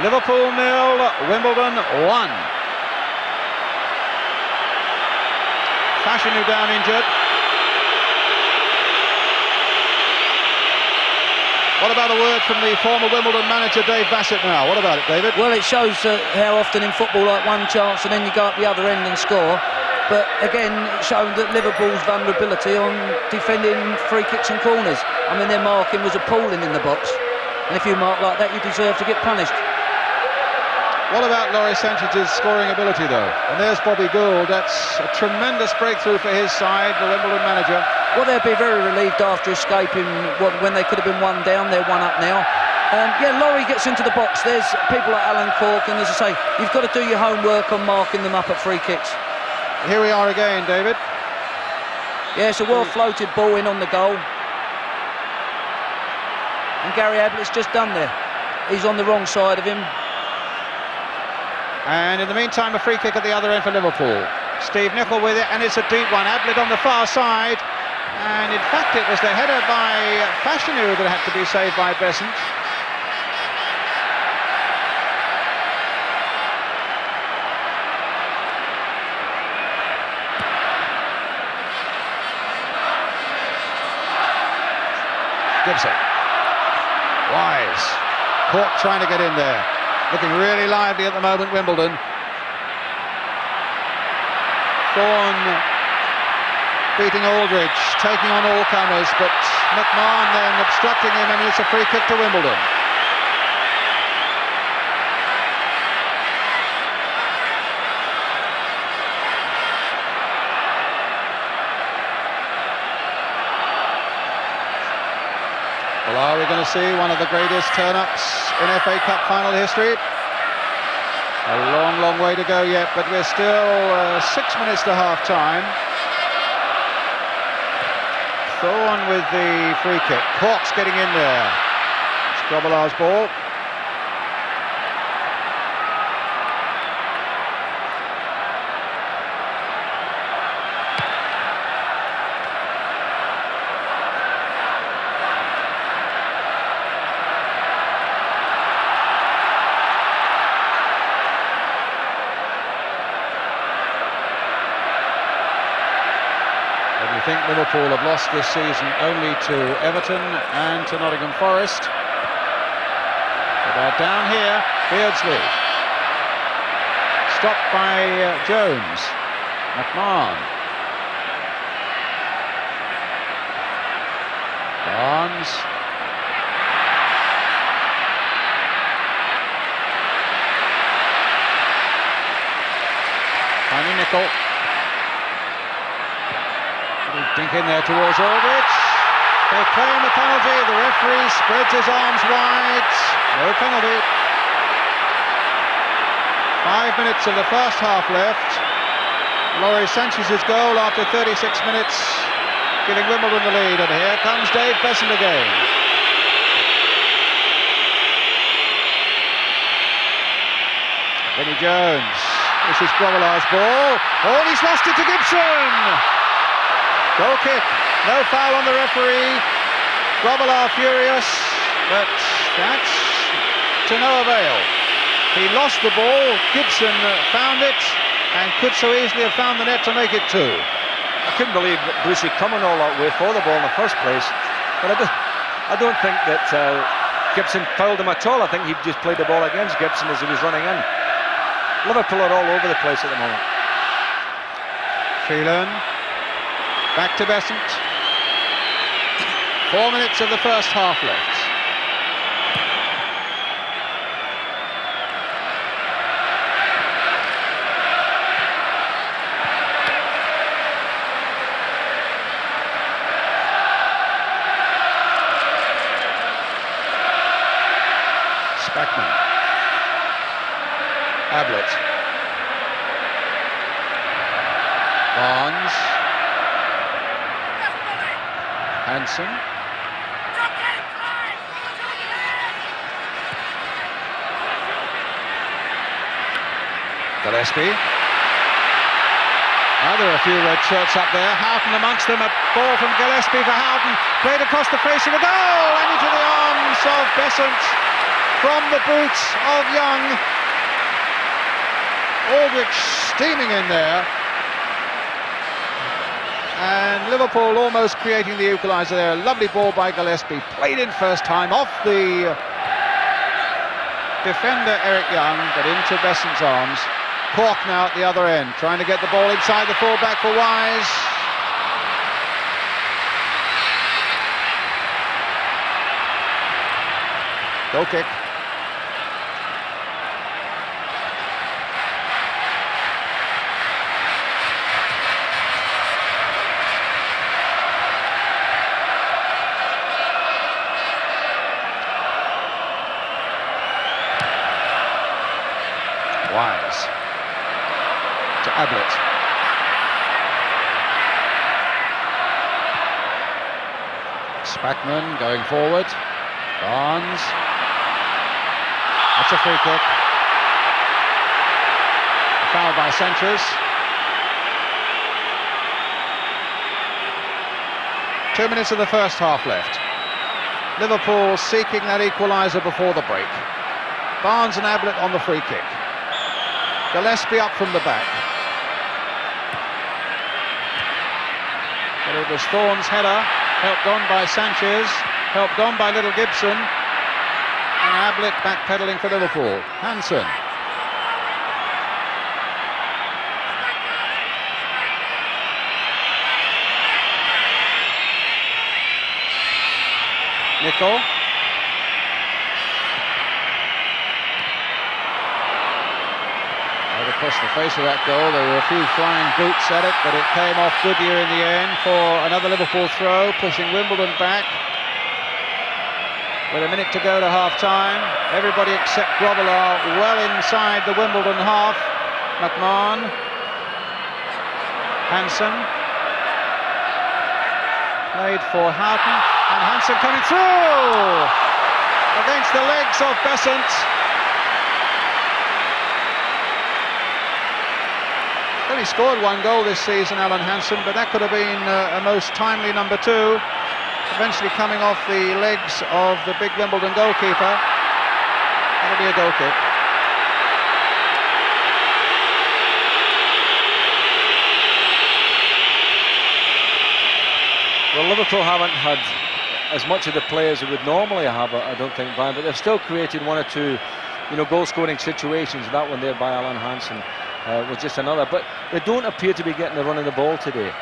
Liverpool 0, Wimbledon 1. Fashanu down injured. What about a word from the former Wimbledon manager Dave Bassett now? What about it, David? Well, it shows how often in football, like one chance and then you go up the other end and score. But again, it showed that Liverpool's vulnerability on defending free kicks and corners. I mean, their marking was appalling in the box. And if you mark like that, you deserve to get punished. What about Lawrie Sanchez's scoring ability, though? And there's Bobby Gould. That's a tremendous breakthrough for his side, the Wimbledon manager. Well, they'll be very relieved after escaping when they could have been 1 down. They're 1 up now. Yeah, Lawrie gets into the box. There's people like Alan Cork, and as I say, you've got to do your homework on marking them up at free kicks. Here we are again, David. Yeah, it's a well-floated ball in on the goal. And Gary Ablett's just done there. He's on the wrong side of him. And in the meantime, a free kick at the other end for Liverpool. Steve Nicol with it, and it's a deep one. Ablett on the far side. And in fact, it was the header by Fashanu that had to be saved by Beasant. Gibson. Wise. Cork trying to get in there. Looking really lively at the moment, Wimbledon. Thorn beating Aldridge, taking on all comers, but McMahon then obstructing him, and it's a free kick to Wimbledon. Well, are we going to see one of the greatest turn-ups in FA Cup final history? A long, long way to go yet, but we're still 6 minutes to half-time. Thorn with the free kick. Cork's getting in there. It's Grobbelaar's ball. I think Liverpool have lost this season only to Everton and to Nottingham Forest. But they're down here. Beardsley. Stopped by Jones. McMahon. Barnes. Nicol. Little dink in there towards Aldridge. They claim the penalty. The referee spreads his arms wide. No penalty. 5 minutes of the first half left. Sánchez's goal after 36 minutes, giving Wimbledon the lead. And here comes Dave Beasant again. Vinnie Jones. This is Grobbelaar's ball. Oh, and he's lost it to Gibson. Goal kick. No foul on the referee. Grobbelaar furious, but that's to no avail. He lost the ball. Gibson found it and could so easily have found the net to make it 2. I couldn't believe that Brucey coming all that way for the ball in the first place, but I don't think that Gibson fouled him at all. I think he just played the ball against Gibson as he was running in. Liverpool are all over the place at the moment. Phelan, back to Beasant. 4 minutes of the first half left. Spackman. Ablett. Barnes. Hansen. Gillespie. Now there are a few red shirts up there. Houghton amongst them. A ball from Gillespie for Houghton. Played across the face of the goal and into the arms of Beasant from the boots of Young. Aldridge steaming in there. And Liverpool almost creating the equaliser there. A lovely ball by Gillespie. Played in first time off the defender Eric Young, but into Beasant's arms. Cork now at the other end, trying to get the ball inside the full-back for Wise. Goal kick. Wise to Ablett. Spackman going forward. Barnes. That's a free kick. A foul by Sánchez. 2 minutes of the first half left. Liverpool seeking that equaliser before the break. Barnes and Ablett on the free kick. Gillespie up from the back. But it was Thorn's header, helped on by Sánchez, helped on by little Gibson, and Ablett backpedalling for Liverpool. Hansen. Nicol. Across the face of that goal, there were a few flying boots at it, but it came off Goodyear in the end for another Liverpool throw, pushing Wimbledon back. With a minute to go to half-time, everybody except Grobbelaar well inside the Wimbledon half. McMahon, Hansen, played for Houghton, and Hansen coming through against the legs of Beasant. Only scored 1 goal this season, Alan Hansen, but that could have been a most timely number 2. Eventually coming off the legs of the big Wimbledon goalkeeper. That'll be a goal kick. Well, Liverpool haven't had as much of the play as they would normally have, I don't think, Brian, but they've still created 1 or 2, goal-scoring situations. That one there by Alan Hansen was just another, but they don't appear to be getting the run of the ball today.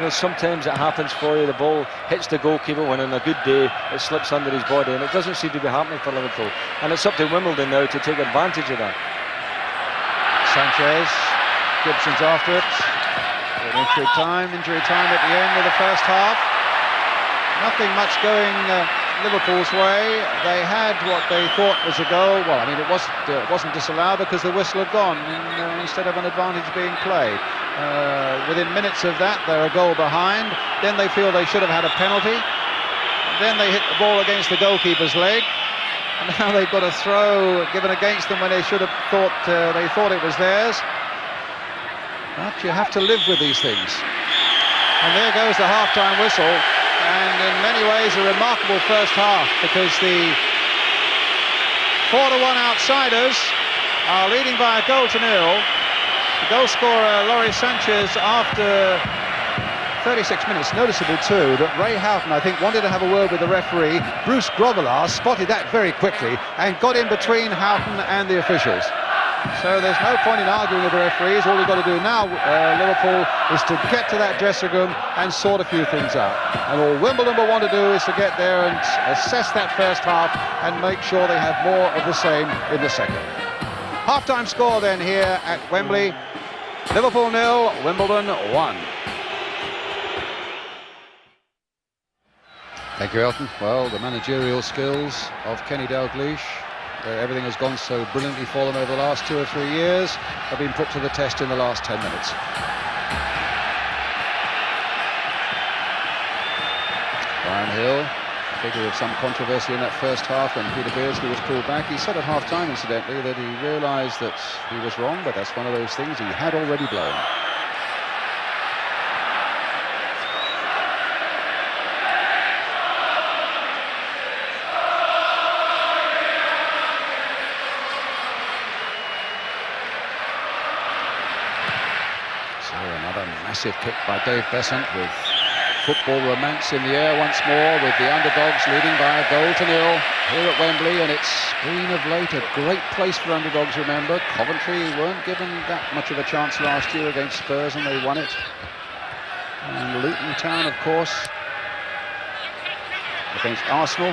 Sometimes it happens for you, the ball hits the goalkeeper when on a good day it slips under his body, and it doesn't seem to be happening for Liverpool, and it's up to Wimbledon now to take advantage of that. Sánchez Gibson's after it. Injury time at the end of the first half. Nothing much going Liverpool's way. They had what they thought was a goal. Well, I mean, it wasn't disallowed because the whistle had gone instead of an advantage being played. Within minutes of that, they're a goal behind. Then they feel they should have had a penalty. Then they hit the ball against the goalkeeper's leg. And now they've got a throw given against them when they should have thought it was theirs. But you have to live with these things. And there goes the half-time whistle. And in many ways a remarkable first half, because the 4-1 outsiders are leading by 1-0. The goal scorer, Sánchez, after 36 minutes, noticeable too that Ray Houghton, I think, wanted to have a word with the referee. Bruce Grobbelaar spotted that very quickly and got in between Houghton and the officials. So there's no point in arguing with the referees. All we've got to do now, Liverpool, is to get to that dressing room and sort a few things out. And all Wimbledon will want to do is to get there and assess that first half and make sure they have more of the same in the second. Half-time score then here at Wembley. Liverpool 0, Wimbledon 1. Thank you, Elton. Well, the managerial skills of Kenny Dalglish, everything has gone so brilliantly for them over the last 2 or 3 years, have been put to the test in the last 10 minutes. Brian Hill, figure of some controversy in that first half when Peter Beardsley was pulled back. He said at half-time, incidentally, that he realised that he was wrong, but that's one of those things he had already blown. Massive kick by Dave Beasant, with football romance in the air once more, with the underdogs leading by 1-0 here at Wembley. And it's been of late a great place for underdogs, remember. Coventry weren't given that much of a chance last year against Spurs and they won it. And Luton Town, of course, against Arsenal.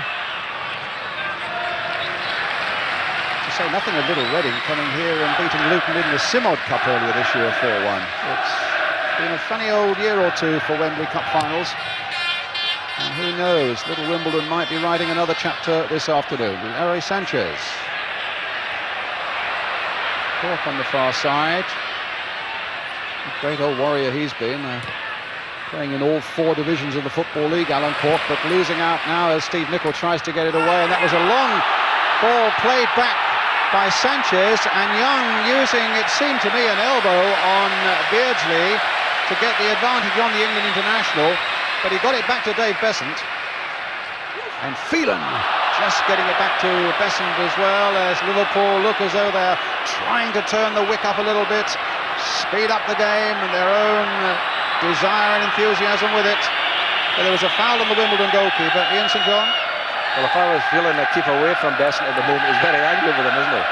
To say nothing of Little Reading coming here and beating Luton in the Simod Cup earlier this year 4-1. It's been a funny old year or two for Wembley Cup finals, and who knows, little Wimbledon might be writing another chapter this afternoon. Sánchez, Cork on the far side, a great old warrior he's been, playing in all 4 divisions of the Football League, Alan Cork, but losing out now as Steve Nicol tries to get it away. And that was a long ball played back by Sánchez, and Young using, it seemed to me, an elbow on Beardsley to get the advantage on the England international, but he got it back to Dave Beasant. And Phelan just getting it back to Beasant as well, as Liverpool look as though they're trying to turn the wick up a little bit, speed up the game and their own desire and enthusiasm with it. But there was a foul on the Wimbledon goalkeeper, Ian St John. Well, if I was feeling a keep away from Beasant at the moment, he's very angry with him, isn't he?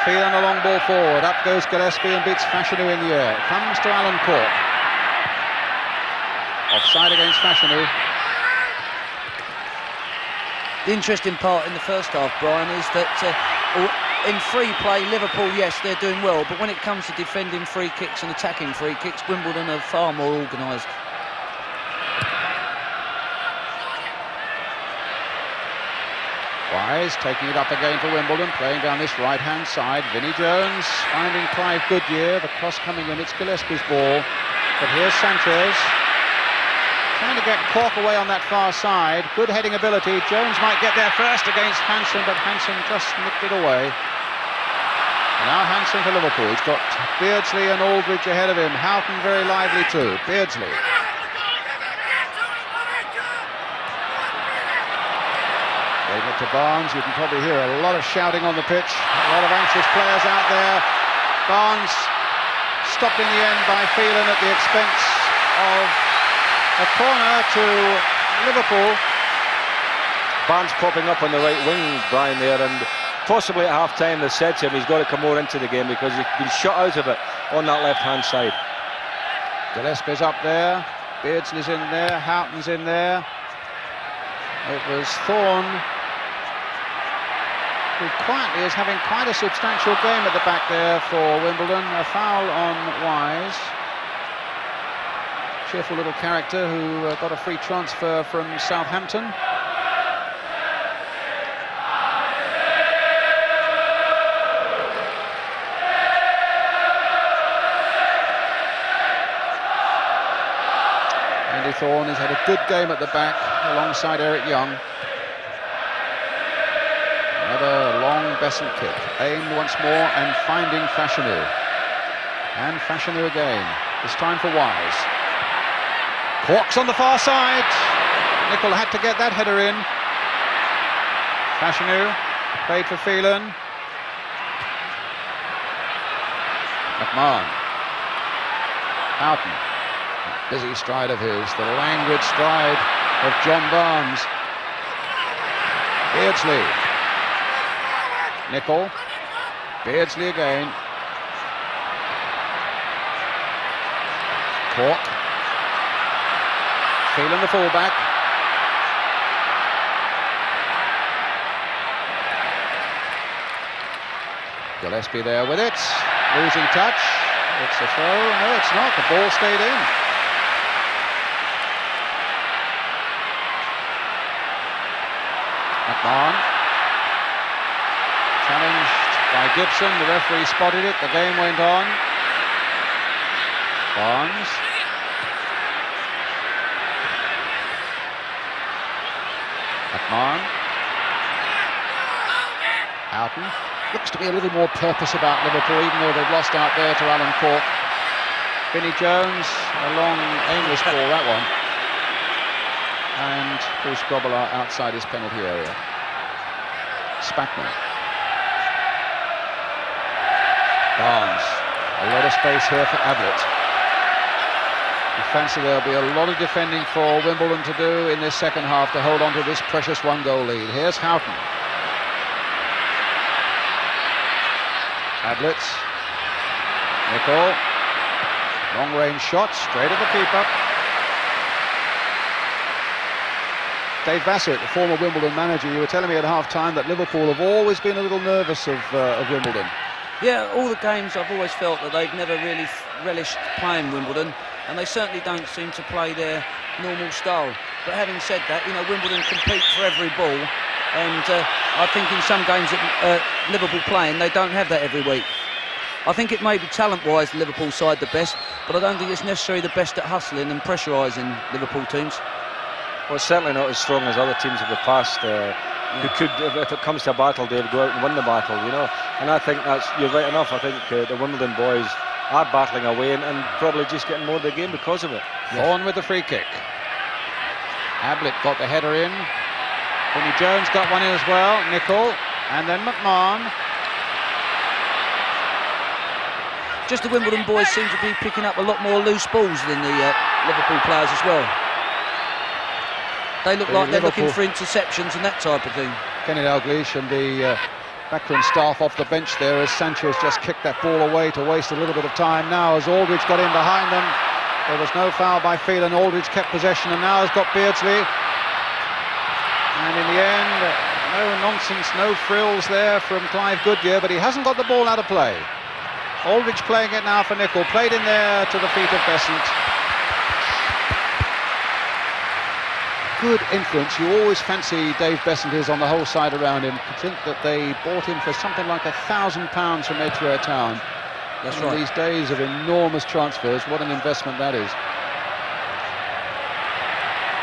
Phelan a long ball forward, up goes Gillespie and beats Fashanu in the air. It comes to Alan Cork. Offside against Fashanu. The interesting part in the first half, Brian, is that in free play, Liverpool, yes, they're doing well, but when it comes to defending free kicks and attacking free kicks, Wimbledon are far more organised. Wise taking it up again for Wimbledon, playing down this right-hand side. Vinnie Jones finding Clive Goodyear, the cross coming in, it's Gillespie's ball. But here's Sánchez, trying to get Cork away on that far side. Good heading ability, Jones might get there first against Hansen, but Hansen just nicked it away. And now Hansen for Liverpool, he's got Beardsley and Aldridge ahead of him. Houghton very lively too, Beardsley. Getting it to Barnes, you can probably hear a lot of shouting on the pitch, a lot of anxious players out there. Barnes stopped in the end by Phelan at the expense of a corner to Liverpool. Barnes popping up on the right wing, Brian, there, and possibly at half-time they said to him he's got to come more into the game because he's been shut out of it on that left-hand side. Gillespie's up there, Beardsley's in there, Houghton's in there. It was Thorn who quietly is having quite a substantial game at the back there for Wimbledon. A foul on Wise. Cheerful little character who got a free transfer from Southampton. Thorn has had a good game at the back alongside Eric Young. Another long Beasant kick, aimed once more and finding Fashanu. And Fashanu again, this time for Wise. Cork's on the far side. Nicol had to get that header in. Fashanu played for Phelan. McMahon. Houghton. Busy stride of his, the languid stride of John Barnes. Beardsley. Nicol. Beardsley again. Cork. Phelan the fullback. Gillespie there with it. Losing touch. It's a throw. No, it's not. The ball stayed in. McMahon, challenged by Gibson, the referee spotted it, the game went on. Barnes. McMahon. Houghton. Looks to be a little more purpose about Liverpool, even though they've lost out there to Alan Cork. Vinnie Jones, a long aimless ball, that one. And Bruce Grobbelaar outside his penalty area. Spackman. Barnes. A lot of space here for Ablett. I fancy there'll be a lot of defending for Wimbledon to do in this second half to hold on to this precious 1-goal lead. Here's Houghton. Ablett. Nicol. Long-range shot, straight at the keeper. Dave Bassett, the former Wimbledon manager, you were telling me at half-time that Liverpool have always been a little nervous of Wimbledon. Yeah, all the games I've always felt that they've never really relished playing Wimbledon, and they certainly don't seem to play their normal style. But having said that, you know, Wimbledon compete for every ball, and I think in some games that Liverpool playing, they don't have that every week. I think it may be talent-wise the Liverpool side the best, but I don't think it's necessarily the best at hustling and pressurising Liverpool teams. Well, it's certainly not as strong as other teams of the past who could, if it comes to a battle, they'll go out and win the battle, you know. And I think you're right enough. I think the Wimbledon boys are battling away and probably just getting more of the game because of it. Thorn with the free kick. Ablett got the header in. Vinnie Jones got one in as well. Nicol. And then McMahon. Just the Wimbledon boys seem to be picking up a lot more loose balls than the Liverpool players as well. They look like they're looking for interceptions and that type of thing. Kenny Dalglish and the backroom staff off the bench there as Sánchez just kicked that ball away to waste a little bit of time now as Aldridge got in behind them. There was no foul by Phelan. Aldridge kept possession and now has got Beardsley. And in the end, no nonsense, no frills there from Clive Goodyear, but he hasn't got the ball out of play. Aldridge playing it now for Nicol, played in there to the feet of Beasant. Good influence. You always fancy Dave Beasant is on the whole side around him. I think that they bought him for something like £1,000 from Edgware Town. That's right. These days of enormous transfers, what an investment that is.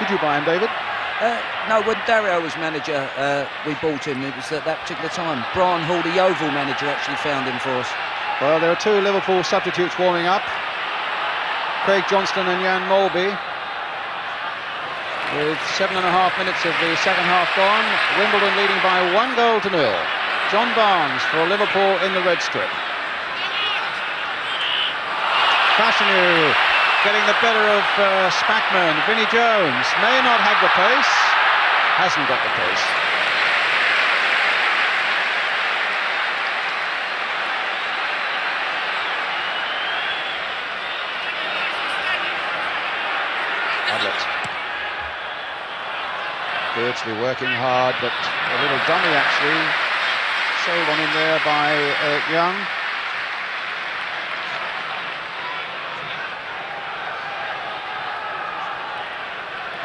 Did you buy him, David? No, when Dario was manager, we bought him. It was at that particular time. Brian Hall, the Yeovil manager, actually found him for us. Well, there are two Liverpool substitutes warming up. Craig Johnston and Jan Molby. With 7.5 minutes of the second half gone, Wimbledon leading by 1-0. John Barnes for Liverpool in the red strip. Fashanu getting the better of Spackman. Vinnie Jones may not have the pace, hasn't got the pace. Ablett. Beardsley working hard, but a little dummy actually. Saved on in there by Young.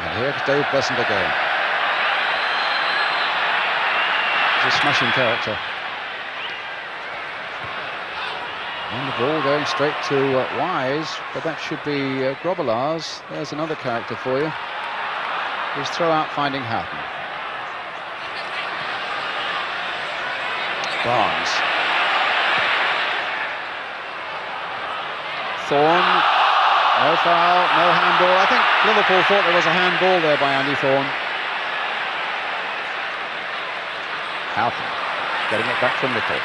And here's Dave Beasant again. He's a smashing character. And the ball going straight to Wise, but that should be Grobbelaar's. There's another character for you. His throw out finding Houghton. Barnes. Thorn. No foul, no handball. I think Liverpool thought there was a handball there by Andy Thorn. Houghton getting it back from Nicol.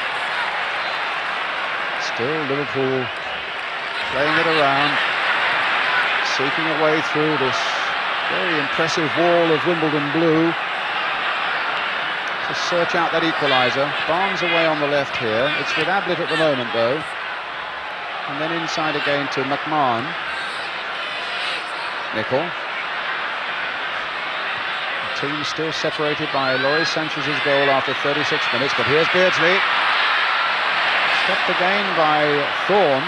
Still Liverpool playing it around, seeking a way through this very impressive wall of Wimbledon blue to search out that equaliser. Barnes away on the left here. It's with Ablett at the moment though. And then inside again to McMahon. Nicol. The team still separated by Sánchez' goal after 36 minutes, but here's Beardsley. Stopped again by Thorn.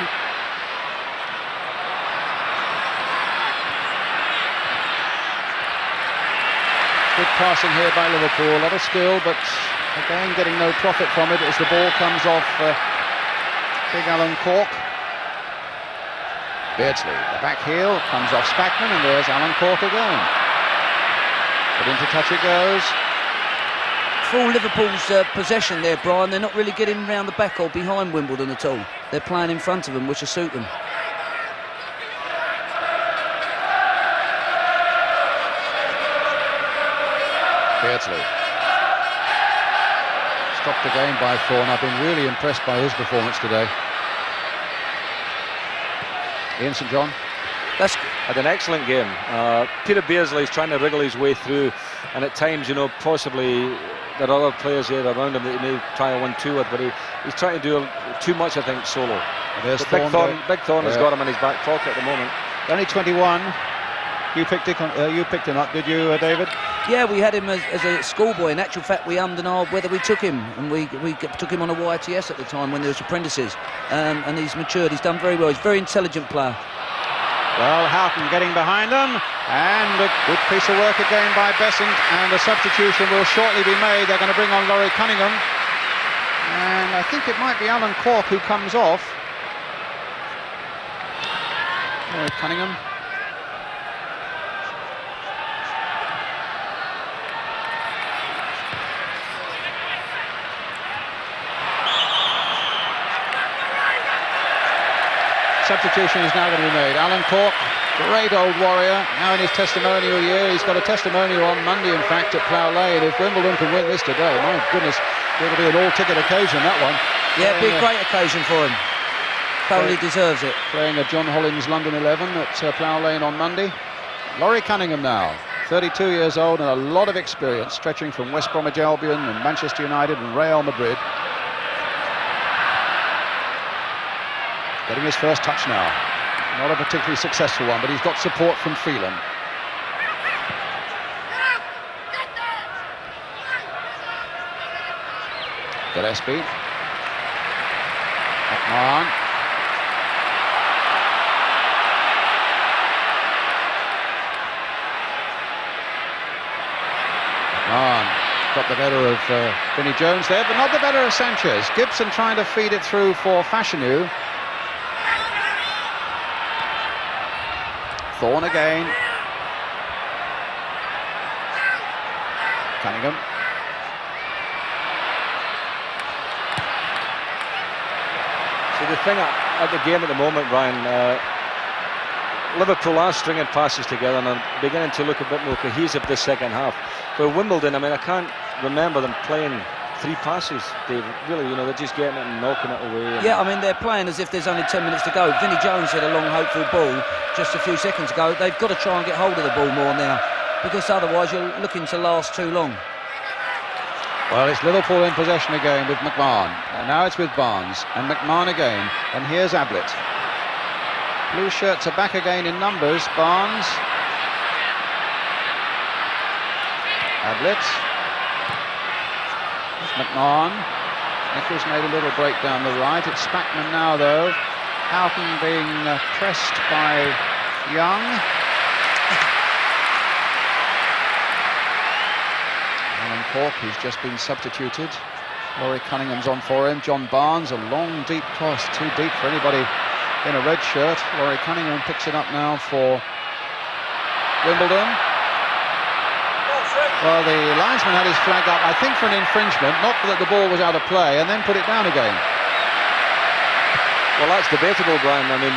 Good passing here by Liverpool, a lot of skill, but again getting no profit from it as the ball comes off big Alan Cork. Beardsley, the back heel, comes off Spackman, and there's Alan Cork again. But into touch it goes. For all Liverpool's possession there, Brian, they're not really getting round the back or behind Wimbledon at all. They're playing in front of them, which will suit them. Beardsley. Stopped again by Thorn. I've been really impressed by his performance today. Ian St John. That's had an excellent game. Peter Beardsley is trying to wriggle his way through, and at times, you know, possibly there are other players here around him that he may try a 1-2 with, but he's trying to do too much, I think, solo. There's Big Thorn has got him in his back pocket at the moment. Only 21. You picked him up, did you, David? Yeah, we had him as a schoolboy. In actual fact, we ummed and ahed whether we took him, and we took him on a YTS at the time when there was apprentices, and he's matured. He's done very well. He's a very intelligent player. Well, Houghton getting behind them, and a good piece of work again by Beasant, and the substitution will shortly be made. They're going to bring on Laurie Cunningham, and I think it might be Alan Cork who comes off. Laurie Cunningham. Substitution is now going to be made. Alan Cork, great old warrior, now in his testimonial year. He's got a testimonial on Monday, in fact, at Plough Lane. If Wimbledon can win this today, my goodness, it'll be an all-ticket occasion, that one. Yeah, big, great occasion for him. Thoroughly deserves it. Playing a John Hollins London 11 at Plough Lane on Monday. Laurie Cunningham now, 32 years old and a lot of experience, stretching from West Bromwich Albion and Manchester United and Real Madrid. Getting his first touch now. Not a particularly successful one, but he's got support from Phelan. Gillespie. McMahon. Got the better of Vinnie Jones there, but not the better of Sánchez. Gibson trying to feed it through for Fashanu. Thorn again. Cunningham. So the thing at the game at the moment, Brian, Liverpool are stringing passes together and are beginning to look a bit more cohesive this second half. For Wimbledon, I mean, I can't remember them playing three passes, David. Really, you know, they're just getting it and knocking it away. Yeah, I mean, they're playing as if there's only 10 minutes to go. Vinnie Jones had a long, hopeful ball just a few seconds ago. They've got to try and get hold of the ball more now, because otherwise you're looking to last too long. Well, it's Liverpool in possession again with McMahon. And now it's with Barnes. And McMahon again. And here's Ablett. Blue shirts are back again in numbers. Barnes. Ablett. McMahon. Nicol's made a little break down the right. It's Spackman now, though. Houghton being pressed by Young. Alan Cork, who's just been substituted. Laurie Cunningham's on for him. John Barnes, a long, deep cross. Too deep for anybody in a red shirt. Laurie Cunningham picks it up now for Wimbledon. Well, the linesman had his flag up, I think, for an infringement, not that the ball was out of play, and then put it down again. Well, that's debatable, Brian. I mean,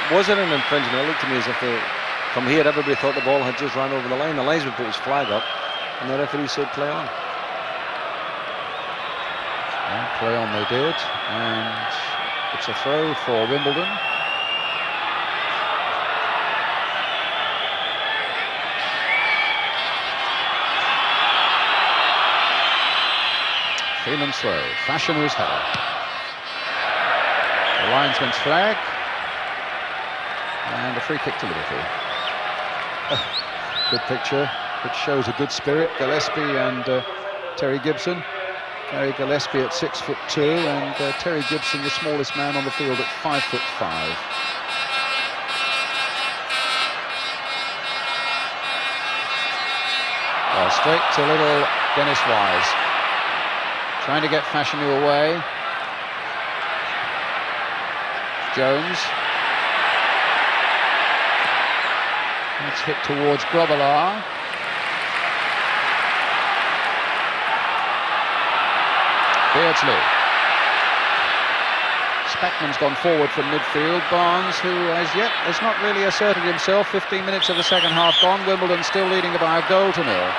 was it an infringement? It looked to me as if from here everybody thought the ball had just run over the line. The linesman put his flag up, and the referee said play on. Well, play on they did, and it's a throw for Wimbledon. Phelan's throw, Fashanu's header. The linesman's flag, and a free kick to Liverpool. Good picture, which shows a good spirit. Gillespie and Terry Gibson. Gary Gillespie at 6'2", and Terry Gibson, the smallest man on the field, at 5'5". Well, straight to little Dennis Wise, trying to get Fashanu away. Jones. Let's hit towards Grobbelaar. Beardsley. Spackman's gone forward from midfield. Barnes, who as yet has not really asserted himself. 15 minutes of the second half gone. Wimbledon still leading by a goal to nil.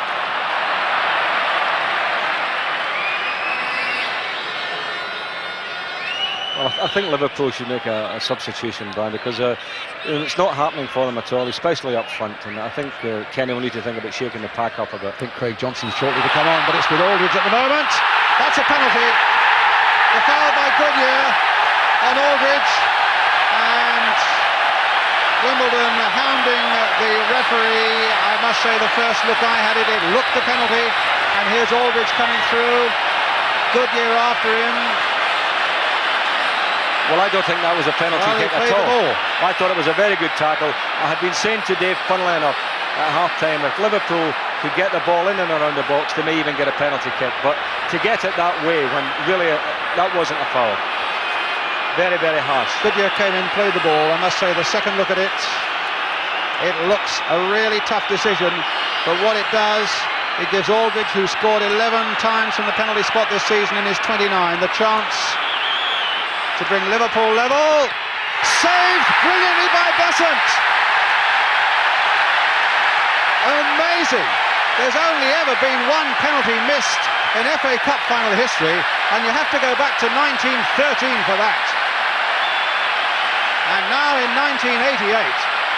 Well, I think Liverpool should make a substitution, Brian, because it's not happening for them at all, especially up front. And I think Kenny will need to think about shaking the pack up a bit. I think Craig Johnson's shortly to come on, but it's with Aldridge at the moment. That's a penalty. The foul by Goodyear on Aldridge, and Wimbledon hounding the referee. I must say, the first look I had, it looked the penalty, and here's Aldridge coming through. Goodyear after him. Well, I don't think that was a penalty kick at all. I thought it was a very good tackle. I had been saying to Dave, funnily enough, at half-time, if Liverpool could get the ball in and around the box, they may even get a penalty kick. But to get it that way, when really that wasn't a foul. Very, very harsh. Goodyear came in, played the ball. I must say, the second look at it, it looks a really tough decision. But what it does, it gives Aldridge, who scored 11 times from the penalty spot this season in his 29, the chance to bring Liverpool level. Saved brilliantly by Beasant. Amazing. There's only ever been one penalty missed in FA Cup final history, and you have to go back to 1913 for that. And now in 1988,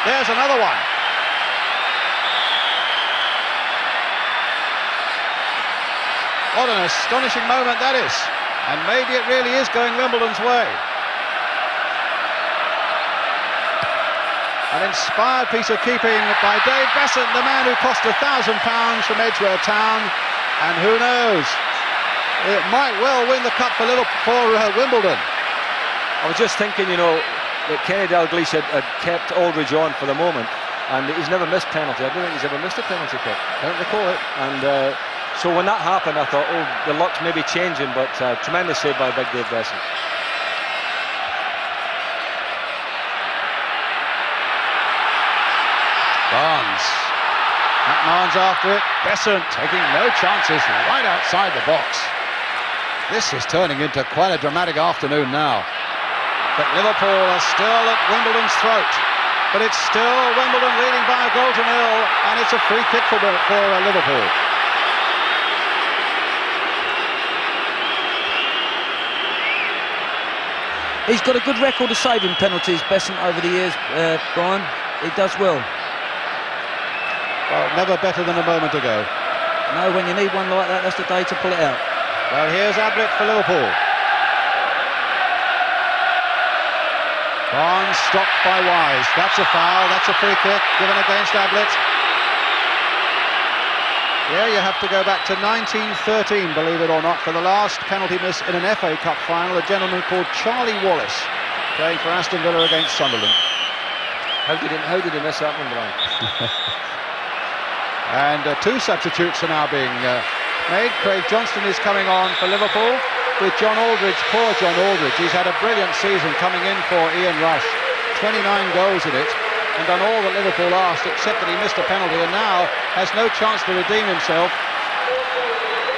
there's another one. What an astonishing moment that is. And maybe it really is going Wimbledon's way. An inspired piece of keeping by Dave Beasant, the man who cost £1,000 from Edgware Town. And who knows, it might well win the cup for Wimbledon. I was just thinking, you know, that Kenny Dalglish had kept Aldridge on for the moment, and he's never missed penalty. I don't think he's ever missed a penalty kick. Don't recall it. And so when that happened, I thought, oh, the luck's maybe changing, but tremendous save by big Dave Beasant. Barnes. McMahon's after it. Beasant taking no chances, right outside the box. This is turning into quite a dramatic afternoon now. But Liverpool are still at Wimbledon's throat. But it's still Wimbledon leading by a goal to nil, and it's a free kick for Liverpool. He's got a good record of saving penalties, Beasant, over the years, Brian. He does well. Well, never better than a moment ago. No, when you need one like that, that's the day to pull it out. Well, here's Ablett for Liverpool. Barnes stopped by Wise. That's a foul, that's a free kick given against Ablett. Yeah, you have to go back to 1913, believe it or not, for the last penalty miss in an FA Cup final. A gentleman called Charlie Wallace, playing for Aston Villa against Sunderland. How did he miss that one, Brian? And two substitutes are now being made. Craig Johnston is coming on for Liverpool with John Aldridge. Poor John Aldridge. He's had a brilliant season coming in for Ian Rush. 29 goals in it, and done all that Liverpool asked, except that he missed a penalty and now has no chance to redeem himself.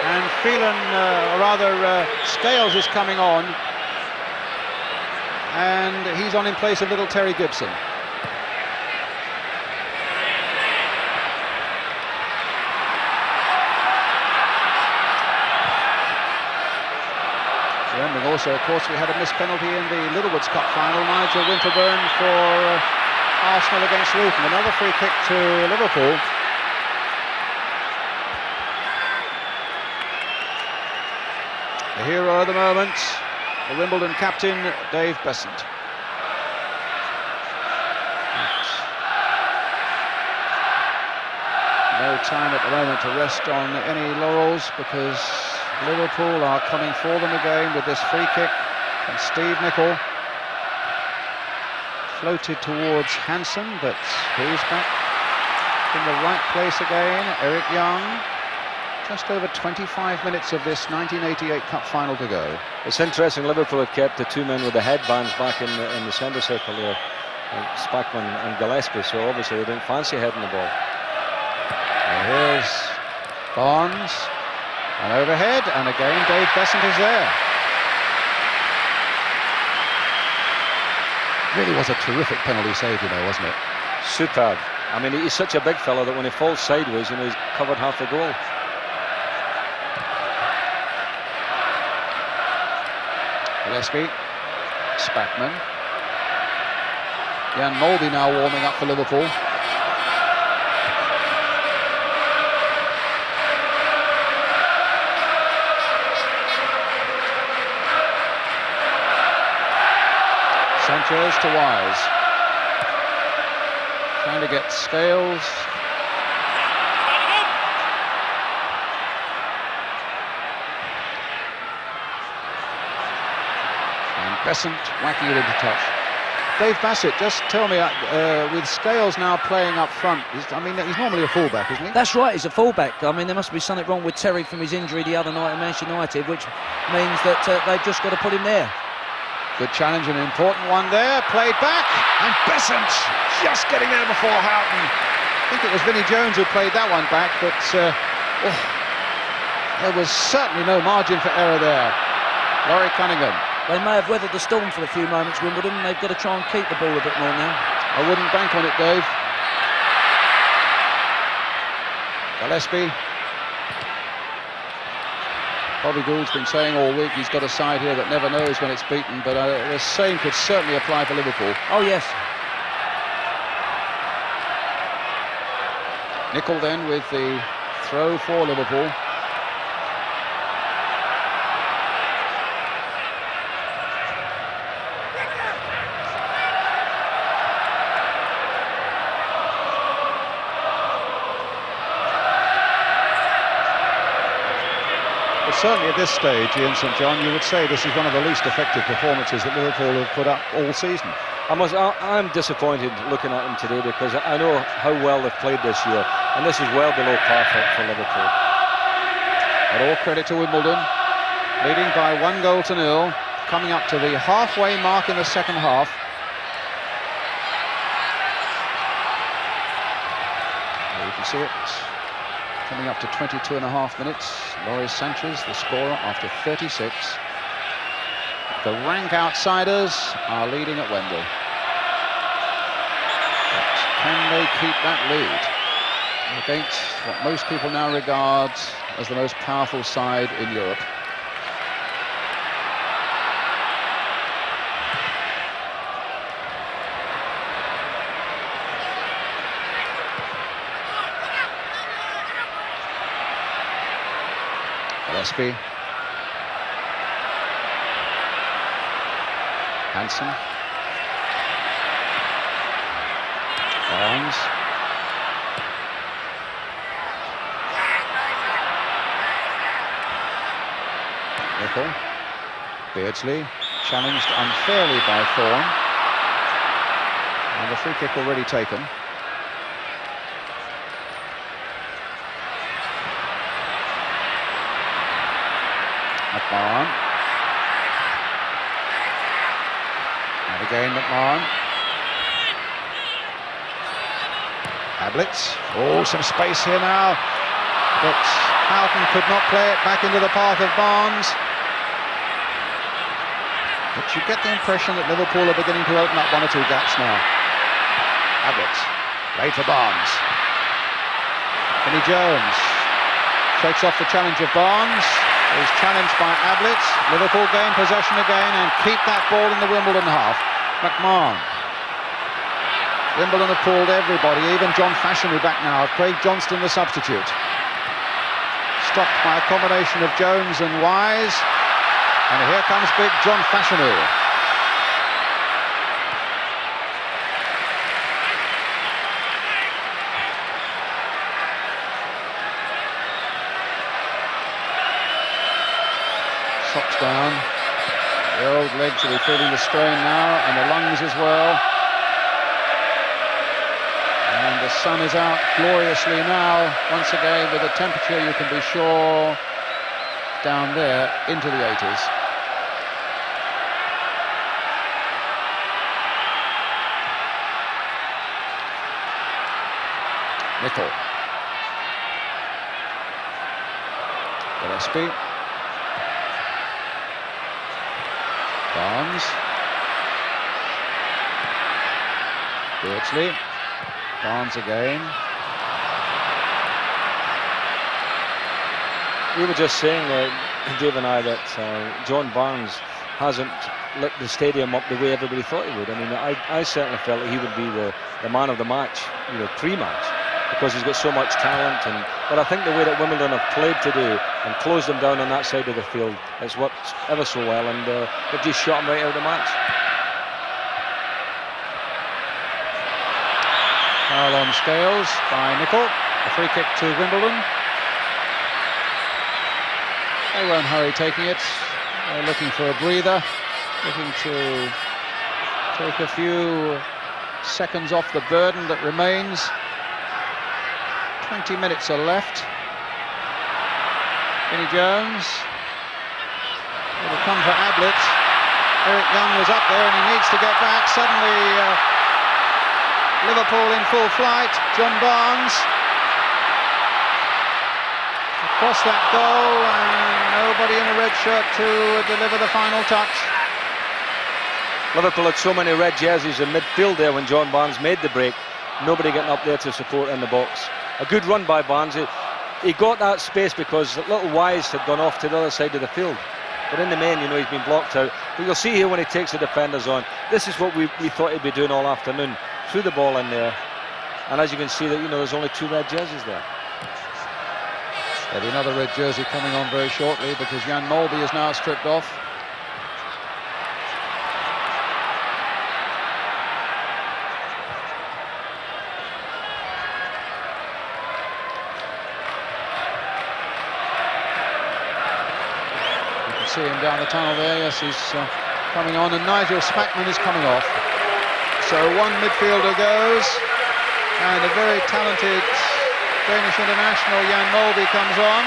And Phelan, Scales is coming on, and he's on in place of little Terry Gibson. Remembering also, of course, we had a missed penalty in the Littlewoods Cup final. Nigel Winterburn for Arsenal against Luton. Another free kick to Liverpool. The hero of the moment, the Wimbledon captain, Dave Beasant. No time at the moment to rest on any laurels, because Liverpool are coming for them again with this free kick from Steve Nicol. Floated towards Hansen, but he's back in the right place again. Eric Young. Just over 25 minutes of this 1988 Cup final to go. It's interesting, Liverpool have kept the two men with the headbands back in the centre circle there, Spackman and Gillespie, so obviously they didn't fancy heading the ball. And here's Barnes. And overhead, and again Dave Beasant is there. Really was a terrific penalty save, you know, wasn't it? Superb. I mean, he's such a big fella that when he falls sideways, you know, he's covered half the goal. Gillespie, Spackman. Jan Molby now warming up for Liverpool. Sánchez to Wise. Trying to get Scales. And Beasant whacking it into touch. Dave Bassett, just tell me, with Scales now playing up front, he's normally a fullback, isn't he? That's right, he's a fullback. I mean, there must be something wrong with Terry from his injury the other night at Manchester United, which means that they've just got to put him there. Good challenge, an important one there, played back, and Beasant just getting there before Houghton. I think it was Vinnie Jones who played that one back, but there was certainly no margin for error there. Laurie Cunningham. They may have weathered the storm for a few moments, Wimbledon. They've got to try and keep the ball a bit more now. I wouldn't bank on it, Dave. Gillespie. Bobby Gould's been saying all week he's got a side here that never knows when it's beaten, but the same could certainly apply for Liverpool. Oh, yes. Nicol then with the throw for Liverpool. Certainly at this stage, Ian St John, you would say this is one of the least effective performances that Liverpool have put up all season. I'm disappointed looking at them today, because I know how well they've played this year, and this is well below par for Liverpool. But all credit to Wimbledon, leading by 1-0, coming up to the halfway mark in the second half. There you can see it. Coming up to 22 and a half minutes. Loris Sánchez, the scorer, after 36. The rank outsiders are leading at Wembley. But can they keep that lead against what most people now regard as the most powerful side in Europe? Gillespie. Hansen. Barnes. Nicol. Beardsley, challenged unfairly by Thorn. And the free kick already taken. McMahon. And again McMahon. Ablett. Oh, some space here now. But Houghton could not play it back into the path of Barnes. But you get the impression that Liverpool are beginning to open up one or two gaps now. Ablett, played for Barnes. Vinnie Jones shakes off the challenge of Barnes. Is challenged by Ablett. Liverpool gain possession again and keep that ball in the Wimbledon half. McMahon. Wimbledon have pulled everybody, even John Fashanu back now. Craig Johnston the substitute. Stopped by a combination of Jones and Wise. And here comes big John Fashanu. Socks down. The old legs will be feeling the strain now, and the lungs as well. And the sun is out gloriously now, once again with a temperature you can be sure down there into the 80s. Nicol. Gillespie. Barnes. Beardsley. Barnes again. We were just saying, Dave and I, that John Barnes hasn't lit the stadium up the way everybody thought he would. I mean, I certainly felt that he would be the man of the match, pre-match, because he's got so much talent. But I think the way that Wimbledon have played today and closed them down on that side of the field, it's worked ever so well, and they've just shot him right out of the match. Foul on Scales by Nicol. A free kick to Wimbledon. They won't hurry taking it. They're looking for a breather, looking to take a few seconds off the burden that remains. 20 minutes are left. Vinnie Jones. It'll come for Ablett. Eric Young was up there and he needs to get back. Suddenly Liverpool in full flight. John Barnes across that goal, and nobody in a red shirt to deliver the final touch. Liverpool had so many red jerseys in midfield there when John Barnes made the break. Nobody getting up there to support in the box. A good run by Barnes. He got that space because little Wise had gone off to the other side of the field. But in the main, he's been blocked out. But you'll see here when he takes the defenders on, this is what we thought he'd be doing all afternoon. Threw the ball in there. And as you can see, that there's only 2 red jerseys there. There'll be another red jersey coming on very shortly because Jan Molby is now stripped off. You can see him down the tunnel there. Yes, he's coming on, and Nigel Spackman is coming off. So one midfielder goes, and a very talented Danish international Jan Molby comes on.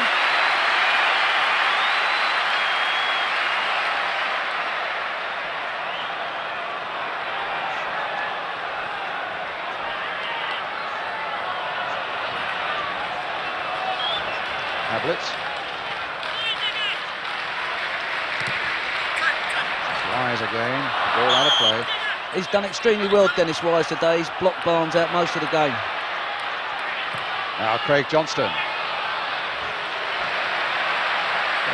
Ablett. Wise again, ball out of play. He's done extremely well, Dennis Wise, today. He's blocked Barnes out most of the game. Now Craig Johnston.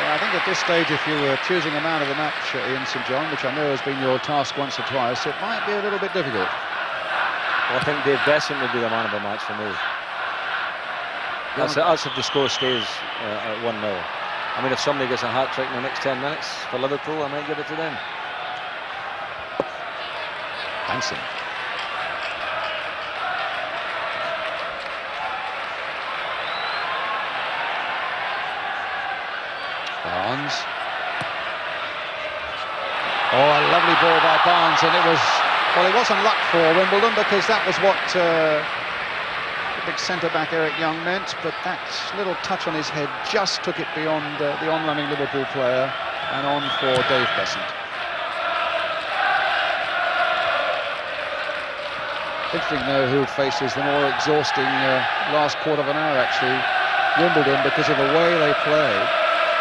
I think at this stage, if you were choosing a man of the match, Ian St John, which I know has been your task once or twice, it might be a little bit difficult. Well, I think Dave Beasant would be the man of the match for me. That's if the score stays at 1-0. I mean, if somebody gets a hat-trick in the next 10 minutes for Liverpool, I might give it to them. Hansen. Barnes. Oh, a lovely ball by Barnes, and it wasn't luck for Wimbledon, because that was what the big centre-back Eric Young meant, but that little touch on his head just took it beyond the on-running Liverpool player, and on for Dave Beasant. Interesting, though, who faces the more exhausting last quarter of an hour, actually. Wimbledon, because of the way they play,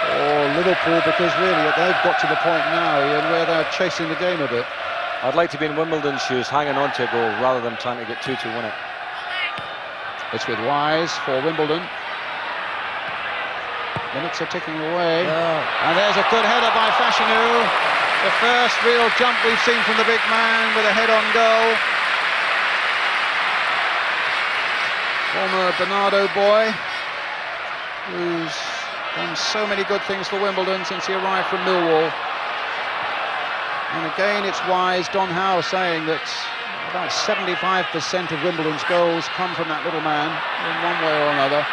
or Liverpool, because really they've got to the point now, Ian, where they're chasing the game a bit. I'd like to be in Wimbledon's shoes, hanging on to a goal rather than trying to get two to win it. It's with Wise for Wimbledon. Minutes are ticking away. And there's a good header by Fashanu. The first real jump we've seen from the big man with a head-on goal. Former Bernardo boy, who's done so many good things for Wimbledon since he arrived from Millwall. And again, it's Wise, Don Howe, saying that about 75% of Wimbledon's goals come from that little man in one way or another.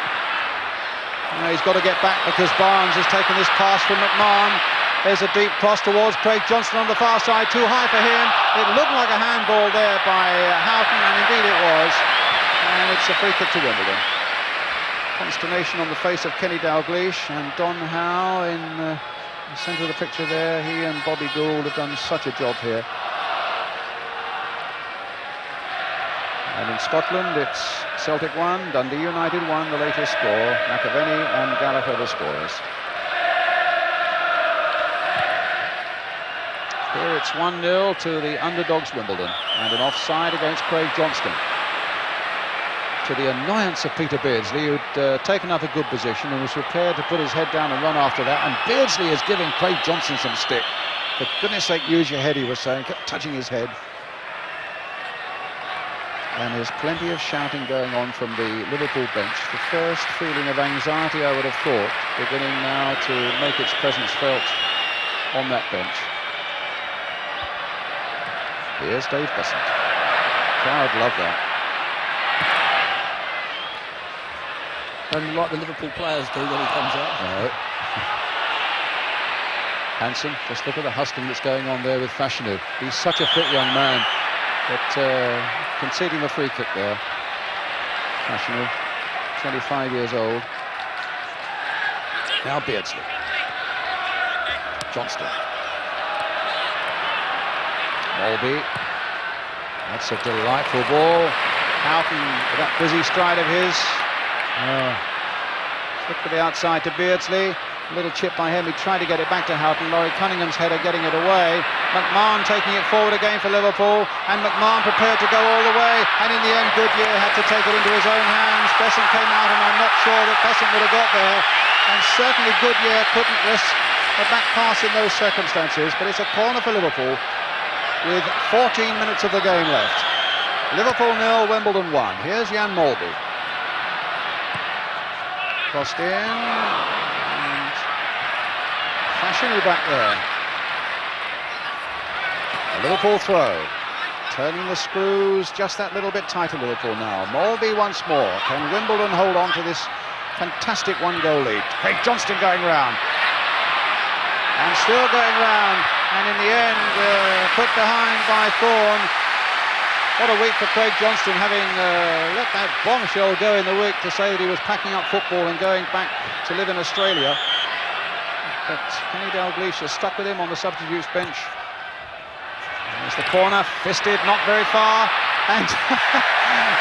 Now he's got to get back, because Barnes has taken this pass from McMahon. There's a deep cross towards Craig Johnston on the far side, too high for him. It looked like a handball there by Houghton, and indeed it was. And it's a free kick to Wimbledon. Consternation on the face of Kenny Dalglish, and Don Howe in the centre of the picture there. He and Bobby Gould have done such a job here. And in Scotland, it's Celtic 1, Dundee United 1, the latest score. McAvenny and Gallagher the scorers. Here it's 1-0 to the underdogs Wimbledon, and an offside against Craig Johnston. To the annoyance of Peter Beardsley, who'd taken up a good position and was prepared to put his head down and run after that. And Beardsley is giving Craig Johnston some stick. For goodness sake, use your head, he was saying, kept touching his head. And there's plenty of shouting going on from the Liverpool bench. The first feeling of anxiety, I would have thought, beginning now to make its presence felt on that bench. Here's Dave Beasant. Crowd love that. And like the Liverpool players do when he comes out. No. Hansen, just look at the hustling that's going on there with Fashanu. He's such a fit young man, but conceding the free kick there. Fashanu, 25 years old. Now Beardsley. Johnston. Molby. That's a delightful ball. Houghton with that busy stride of his. Flick to the outside to Beardsley. A little chip by him. He tried to get it back to Houghton. Laurie Cunningham's header getting it away. McMahon taking it forward again for Liverpool. And McMahon prepared to go all the way. And in the end, Goodyear had to take it into his own hands. Beasant came out, and I'm not sure that Beasant would have got there. And certainly Goodyear couldn't risk a back pass in those circumstances. But it's a corner for Liverpool with 14 minutes of the game left. Liverpool 0, Wimbledon 1. Here's Jan Molby. Crossed in, and Fashanu back there. A Liverpool throw, turning the screws just that little bit tighter. Liverpool now. Molby once more. Can Wimbledon hold on to this fantastic one-goal lead? Craig Johnston going round, and still going round, and in the end put behind by Thorn. What a week for Craig Johnston, having let that bombshell go in the week to say that he was packing up football and going back to live in Australia. But Kenny Dalglish has stuck with him on the substitutes bench. There's the corner, fisted, not very far. And,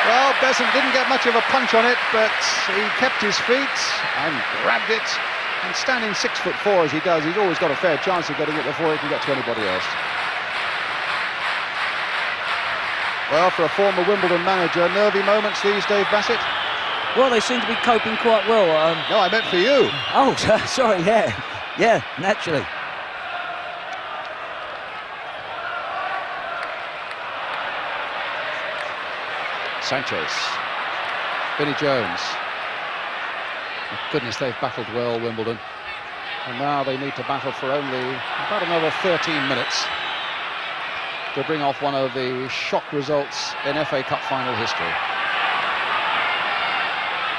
well, Beasant didn't get much of a punch on it, but he kept his feet and grabbed it. And standing 6'4" as he does, he's always got a fair chance of getting it before he can get to anybody else. Well, for a former Wimbledon manager, nervy moments these, Dave Bassett? Well, they seem to be coping quite well. No, I meant for you. Oh, sorry, yeah. Yeah, naturally. Sánchez. Vinnie Jones. Goodness, they've battled well, Wimbledon. And now they need to battle for only about another 13 minutes to bring off one of the shock results in FA Cup final history.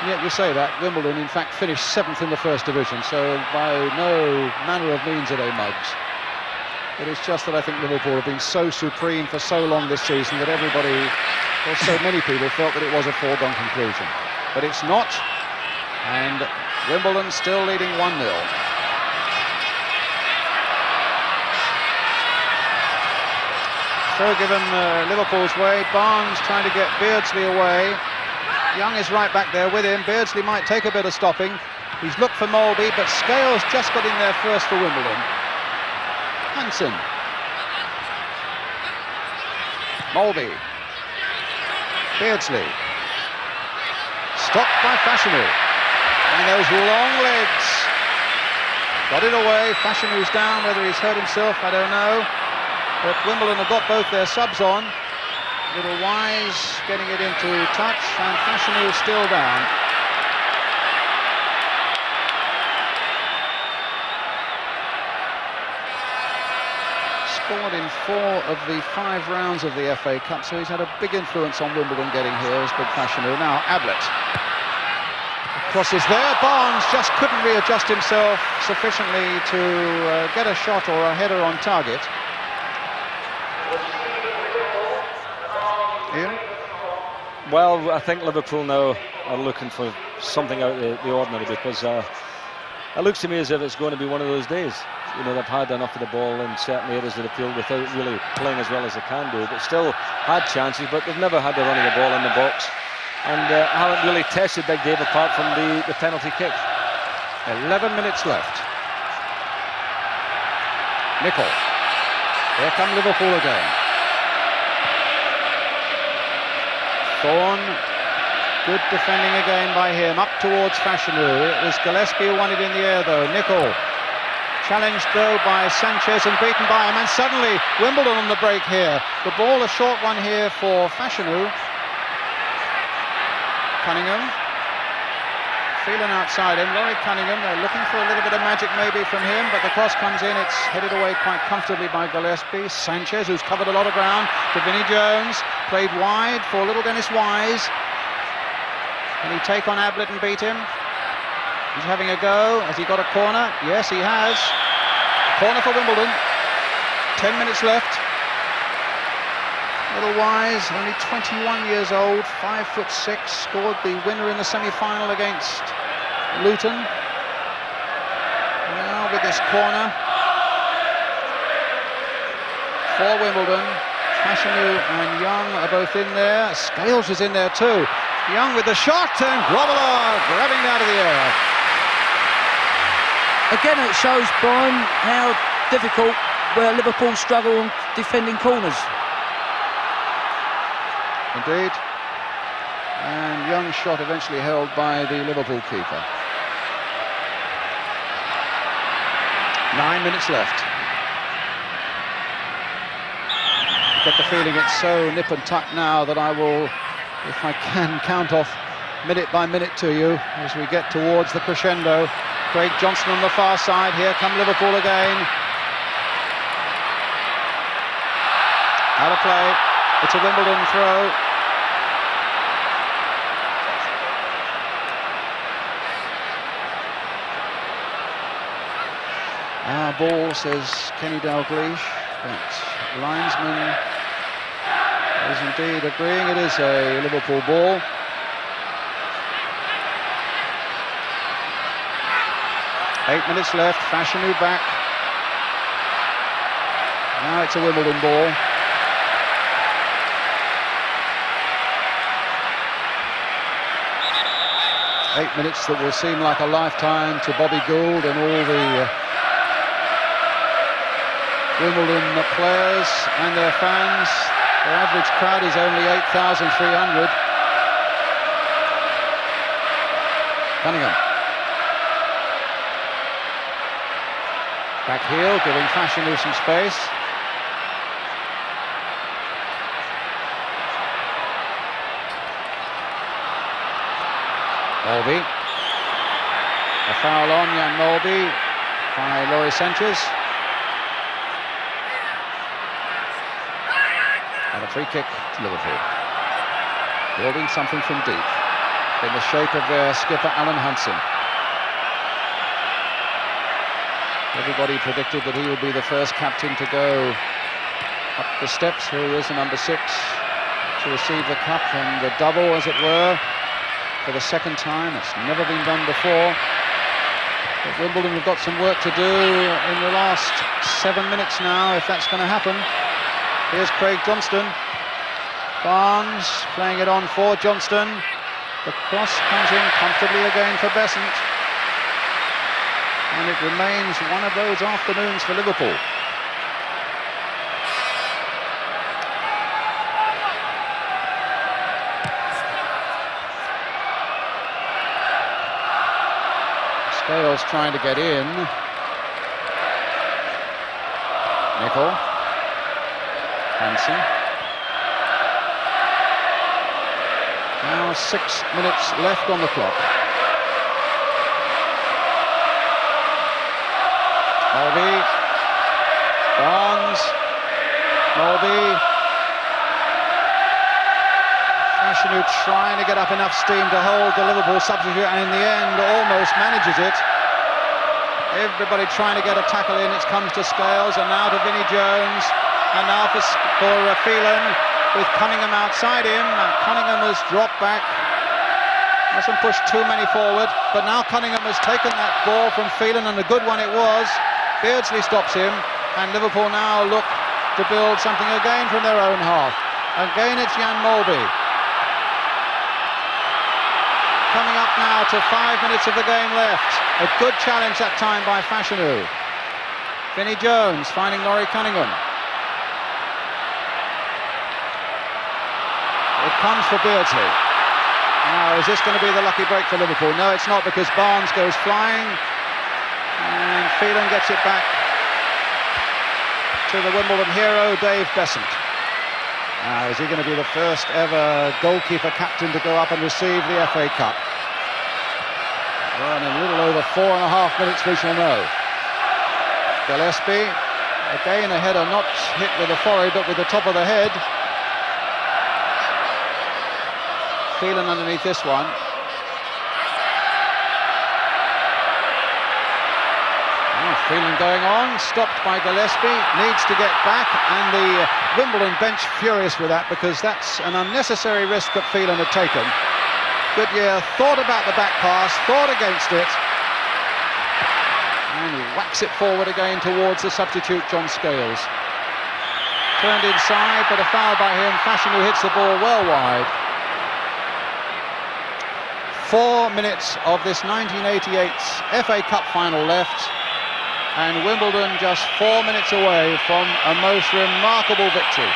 And yet you say that, Wimbledon in fact finished 7th in the First Division, so by no manner of means are they mugs. It is just that I think Liverpool have been so supreme for so long this season that everybody, or so many people, felt that it was a foregone conclusion. But it's not, and Wimbledon still leading 1-0. Throw given Liverpool's way. Barnes trying to get Beardsley away. Young is right back there with him. Beardsley might take a bit of stopping. He's looked for Molby, but Scales just got in there first for Wimbledon. Hansen. Molby. Beardsley. Stopped by Fashanu. And those long legs. Got it away. Fashanu's down. Whether he's hurt himself, I don't know. But Wimbledon have got both their subs on. Little Wise getting it into touch, and Fashanu still down. Scored in 4 of the 5 rounds of the FA Cup, so he's had a big influence on Wimbledon getting here, as big Fashanu. Now Ablett. Crosses there. Barnes just couldn't readjust himself sufficiently to get a shot or a header on target. Ian? Well, I think Liverpool now are looking for something out of the ordinary, because it looks to me as if it's going to be one of those days. You know, they've had enough of the ball in certain areas of the field without really playing as well as they can do, but still had chances, but they've never had the run of the ball in the box, and haven't really tested Big Dave apart from the penalty kick. 11 minutes left. Nicol. Here come Liverpool again. Thorn, good defending again by him, up towards Fashanu. It was Gillespie who won it in the air though. Nicol, challenged though by Sánchez and beaten by him, and suddenly Wimbledon on the break here. The ball, a short one here for Fashanu. Cunningham. Phelan outside him, Laurie Cunningham, they're looking for a little bit of magic maybe from him, but the cross comes in, it's headed away quite comfortably by Gillespie. Sánchez, who's covered a lot of ground, to Vinnie Jones, played wide for little Dennis Wise. Can he take on Ablett and beat him? He's having a go. Has he got a corner? Yes, he has. Corner for Wimbledon. 10 minutes left. Little Wise, only 21 years old, 5'6", scored the winner in the semi-final against Luton. Now with this corner for Wimbledon, Fashanu and Young are both in there. Scales is in there too. Young with the shot, and Grobbelaar grabbing it out of the air. Again, it shows, Brian, how difficult where Liverpool struggle on defending corners. Indeed. And Young's shot eventually held by the Liverpool keeper. 9 minutes left. I get the feeling it's so nip and tuck now that I will, if I can, count off minute by minute to you as we get towards the crescendo. Craig Johnson on the far side. Here come Liverpool again. Out of play. It's a Wimbledon throw. Our ball, says Kenny Dalglish, but linesman is indeed agreeing it is a Liverpool ball. Eight minutes left, Fashanu back. Now it's a Wimbledon ball. Eight minutes that will seem like a lifetime to Bobby Gould and all the Wimbledon players and their fans. Their average crowd is only 8,300. Cunningham. Back heel, giving Fashanu some space. Molby. A foul on Jan Molby by Laurie Sánchez. And a free kick to Liverpool. Building something from deep in the shape of their skipper Alan Hansen. Everybody predicted that he would be the first captain to go up the steps. Here he is, the number 6, to receive the cup and the double, as it were, for the second time. It's never been done before. But Wimbledon have got some work to do in the last 7 minutes now, if that's going to happen. Here's Craig Johnston. Barnes playing it on for Johnston. The cross comes in comfortably again for Beasant. And it remains one of those afternoons for Liverpool. Scales trying to get in. Nicol. Hansen. Now 6 minutes left on the clock. Mulvey. Barnes. Mulvey. Fashanu trying to get up enough steam to hold the Liverpool substitute, and in the end almost manages it. Everybody trying to get a tackle in. It comes to Scales, and now to Vinnie Jones, and now for Phelan, with Cunningham outside him. Cunningham has dropped back, hasn't pushed too many forward, but now Cunningham has taken that ball from Phelan, and a good one it was. Beardsley stops him, and Liverpool now look to build something again from their own half. Again it's Jan Mulvey. Coming up now to 5 minutes of the game left. A good challenge that time by Fashanu. Vinnie Jones finding Laurie Cunningham. It comes for Beardsley. Now, is this going to be the lucky break for Liverpool? No, it's not, because Barnes goes flying and Phelan gets it back to the Wimbledon hero, Dave Beasant. Now, is he going to be the first ever goalkeeper captain to go up and receive the FA Cup? Well, in a little over 4.5 minutes we shall know. Gillespie, again a header not hit with the forehead but with the top of the head. Phelan underneath this one. Phelan going on, stopped by Gillespie, needs to get back, and the Wimbledon bench furious with that, because that's an unnecessary risk that Phelan had taken. Goodyear thought about the back pass, thought against it, and whacks it forward again towards the substitute John Scales. Turned inside, but a foul by him. Fashanu hits the ball well wide. 4 minutes of this 1988 FA Cup final left, and Wimbledon just 4 minutes away from a most remarkable victory.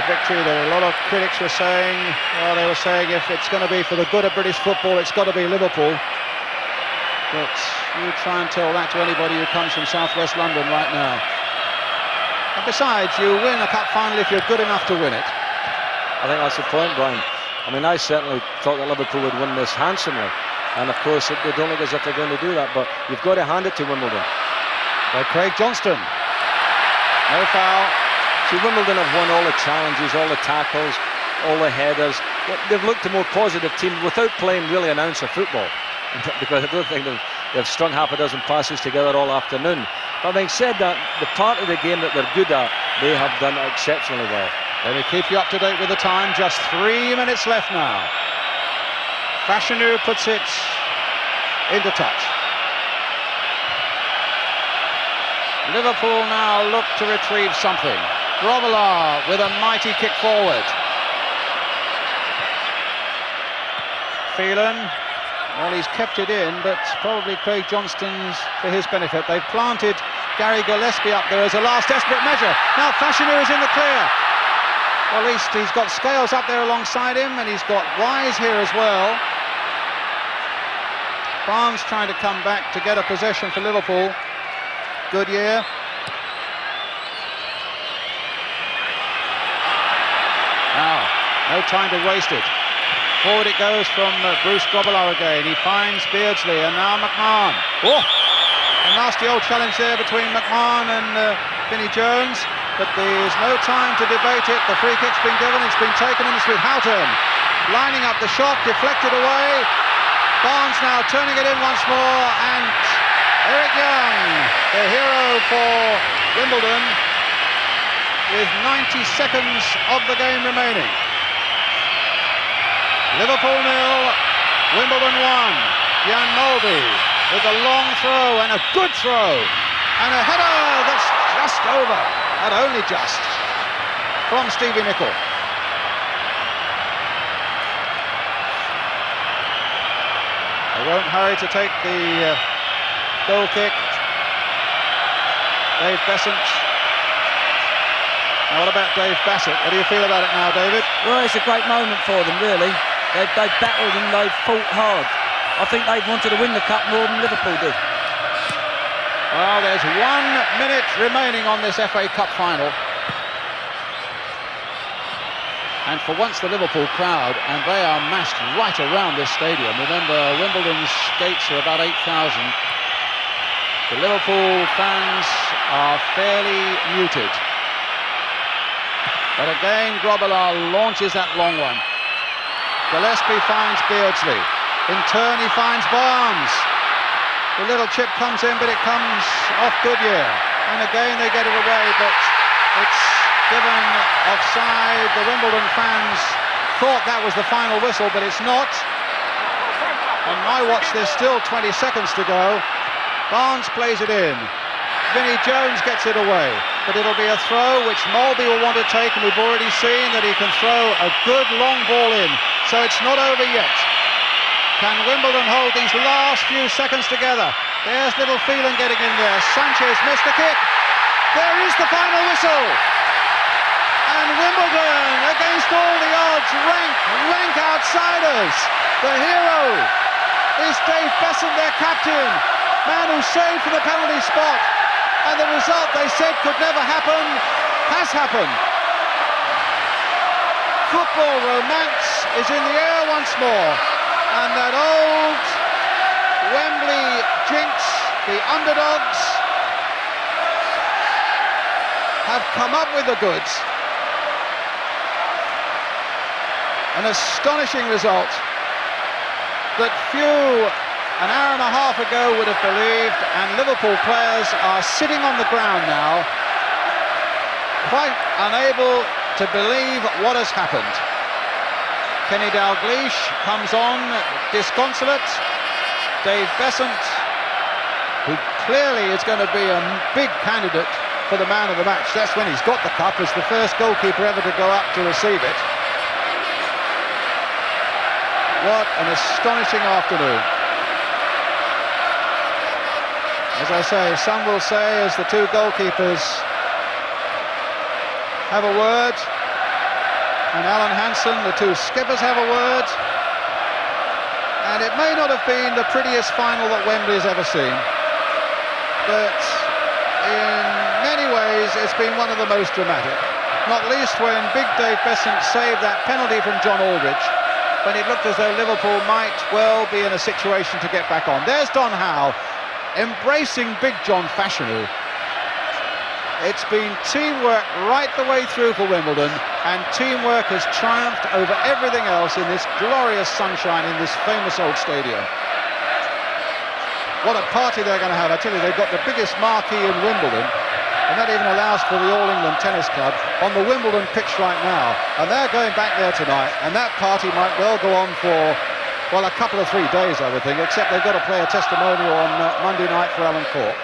A victory that a lot of critics were saying, well, they were saying if it's going to be for the good of British football, it's got to be Liverpool. But you try and tell that to anybody who comes from southwest London right now. And besides, you win a cup final if you're good enough to win it. I think that's the point, Brian. I mean, I certainly thought that Liverpool would win this handsomely, and of course they don't look as if they're going to do that, but you've got to hand it to Wimbledon. By Craig Johnston. No foul. See, Wimbledon have won all the challenges, all the tackles, all the headers. They've looked a more positive team without playing really an ounce of football, because I don't think they've strung half a dozen passes together all afternoon. But having said that, the part of the game that they're good at, they have done exceptionally well. Let me keep you up to date with the time. Just 3 minutes left now. Fashanu puts it into touch. Liverpool now look to retrieve something. Grobbelaar with a mighty kick forward. Phelan, well, he's kept it in, but probably Craig Johnston's for his benefit. They've planted Gary Gillespie up there as a last desperate measure. Now Fashanu is in the clear. Well, at least he's got Scales up there alongside him, and he's got Wise here as well. Barnes trying to come back to get a possession for Liverpool. Goodyear. Now, no time to waste it. Forward it goes from Bruce Grobbelaar again. He finds Beardsley, and now McMahon. Oh! A nasty old challenge there between McMahon and Vinnie Jones. But there's no time to debate it. The free kick's been given, it's been taken, and it's with Houghton. lining up the shot, deflected away. Barnes now turning it in once more, and Eric Young, the hero for Wimbledon, with 90 seconds of the game remaining. Liverpool 0, Wimbledon 1. Jan Mulvey with a long throw and a good throw, and a header that's just over, and only just, from Stevie Nicol. They won't hurry to take the goal kick. Dave Beasant. Now what about Dave Bassett? What do you feel about it now, David? Well, it's a great moment for them, really. They've battled and they've fought hard. I think they wanted to win the cup more than Liverpool did. Well, there's 1 minute remaining on this FA Cup final. And for once the Liverpool crowd, and they are massed right around this stadium. Remember, Wimbledon's gates are about 8,000. The Liverpool fans are fairly muted. But again, Grobbelaar launches that long one. Gillespie finds Beardsley. In turn, he finds Barnes. The little chip comes in, but it comes off Goodyear. And again, they get it away, but it's given offside. The Wimbledon fans thought that was the final whistle, but it's not. On my watch, there's still 20 seconds to go. Barnes plays it in. Vinnie Jones gets it away, but it'll be a throw which Mulvey will want to take, and we've already seen that he can throw a good long ball in, so it's not over yet. Can Wimbledon hold these last few seconds together? There's little Phelan getting in there. Sánchez missed the kick. There is the final whistle. And Wimbledon, against all the odds, rank outsiders. The hero is Dave Beasant, their captain, man who saved from the penalty spot. And the result they said could never happen, has happened. Football romance is in the air once more. And that old Wembley jinx, the underdogs, have come up with the goods. An astonishing result that few an hour and a half ago would have believed, and Liverpool players are sitting on the ground now, quite unable to believe what has happened. Kenny Dalglish comes on disconsolate. Dave Beasant, who clearly is going to be a big candidate for the man of the match. That's when he's got the cup, as the first goalkeeper ever to go up to receive it. What an astonishing afternoon. As I say, some will say, as the two goalkeepers have a word, and Alan Hansen, the two skippers, have a word, and it may not have been the prettiest final that Wembley has ever seen, but in many ways it's been one of the most dramatic, not least when big Dave Beasant saved that penalty from John Aldridge, when it looked as though Liverpool might well be in a situation to get back on. There's Don Howe embracing big John Fashanu. It's been teamwork right the way through for Wimbledon, and teamwork has triumphed over everything else in this glorious sunshine in this famous old stadium. What a party they're going to have. I tell you, they've got the biggest marquee in Wimbledon, and that even allows for the All England Tennis Club on the Wimbledon pitch right now, and they're going back there tonight, and that party might well go on for, well, a couple of 3 days, I would think, except they've got to play a testimonial on Monday night for Alan Cork.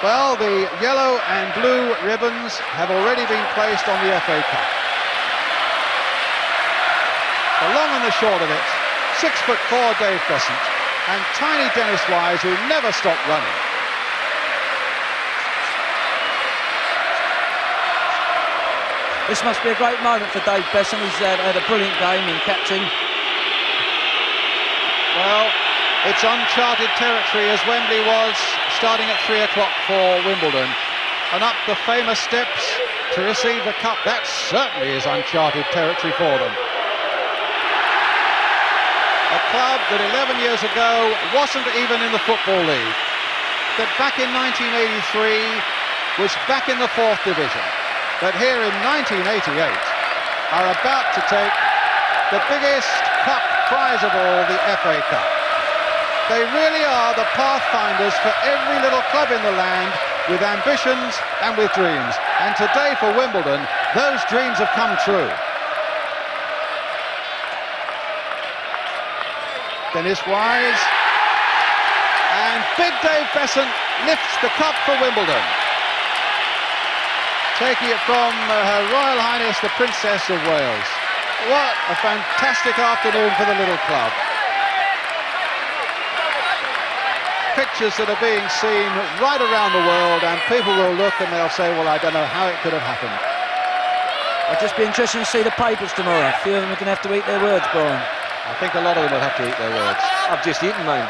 Well, the yellow and blue ribbons have already been placed on the FA Cup. The long and the short of it, 6'4" Dave Beasant and tiny Dennis Wise, who never stopped running. This must be a great moment for Dave Beasant. He's had a brilliant game in captain. Well, it's uncharted territory, as Wembley was starting at 3 o'clock for Wimbledon, and up the famous steps to receive the cup. That certainly is uncharted territory for them. A club that 11 years ago wasn't even in the Football League, that back in 1983 was back in the 4th division, that here in 1988 are about to take the biggest cup prize of all, the FA Cup. They really are the pathfinders for every little club in the land, with ambitions and with dreams. And today for Wimbledon, those dreams have come true. Dennis Wise, and big Dave Beasant lifts the cup for Wimbledon, taking it from Her Royal Highness the Princess of Wales. What a fantastic afternoon for the little club. Pictures that are being seen right around the world, and people will look and they'll say, well, I don't know how it could have happened. I'll just be interested to see the papers tomorrow. A few of them are going to have to eat their words, Brian. I think a lot of them will have to eat their words. I've just eaten mine.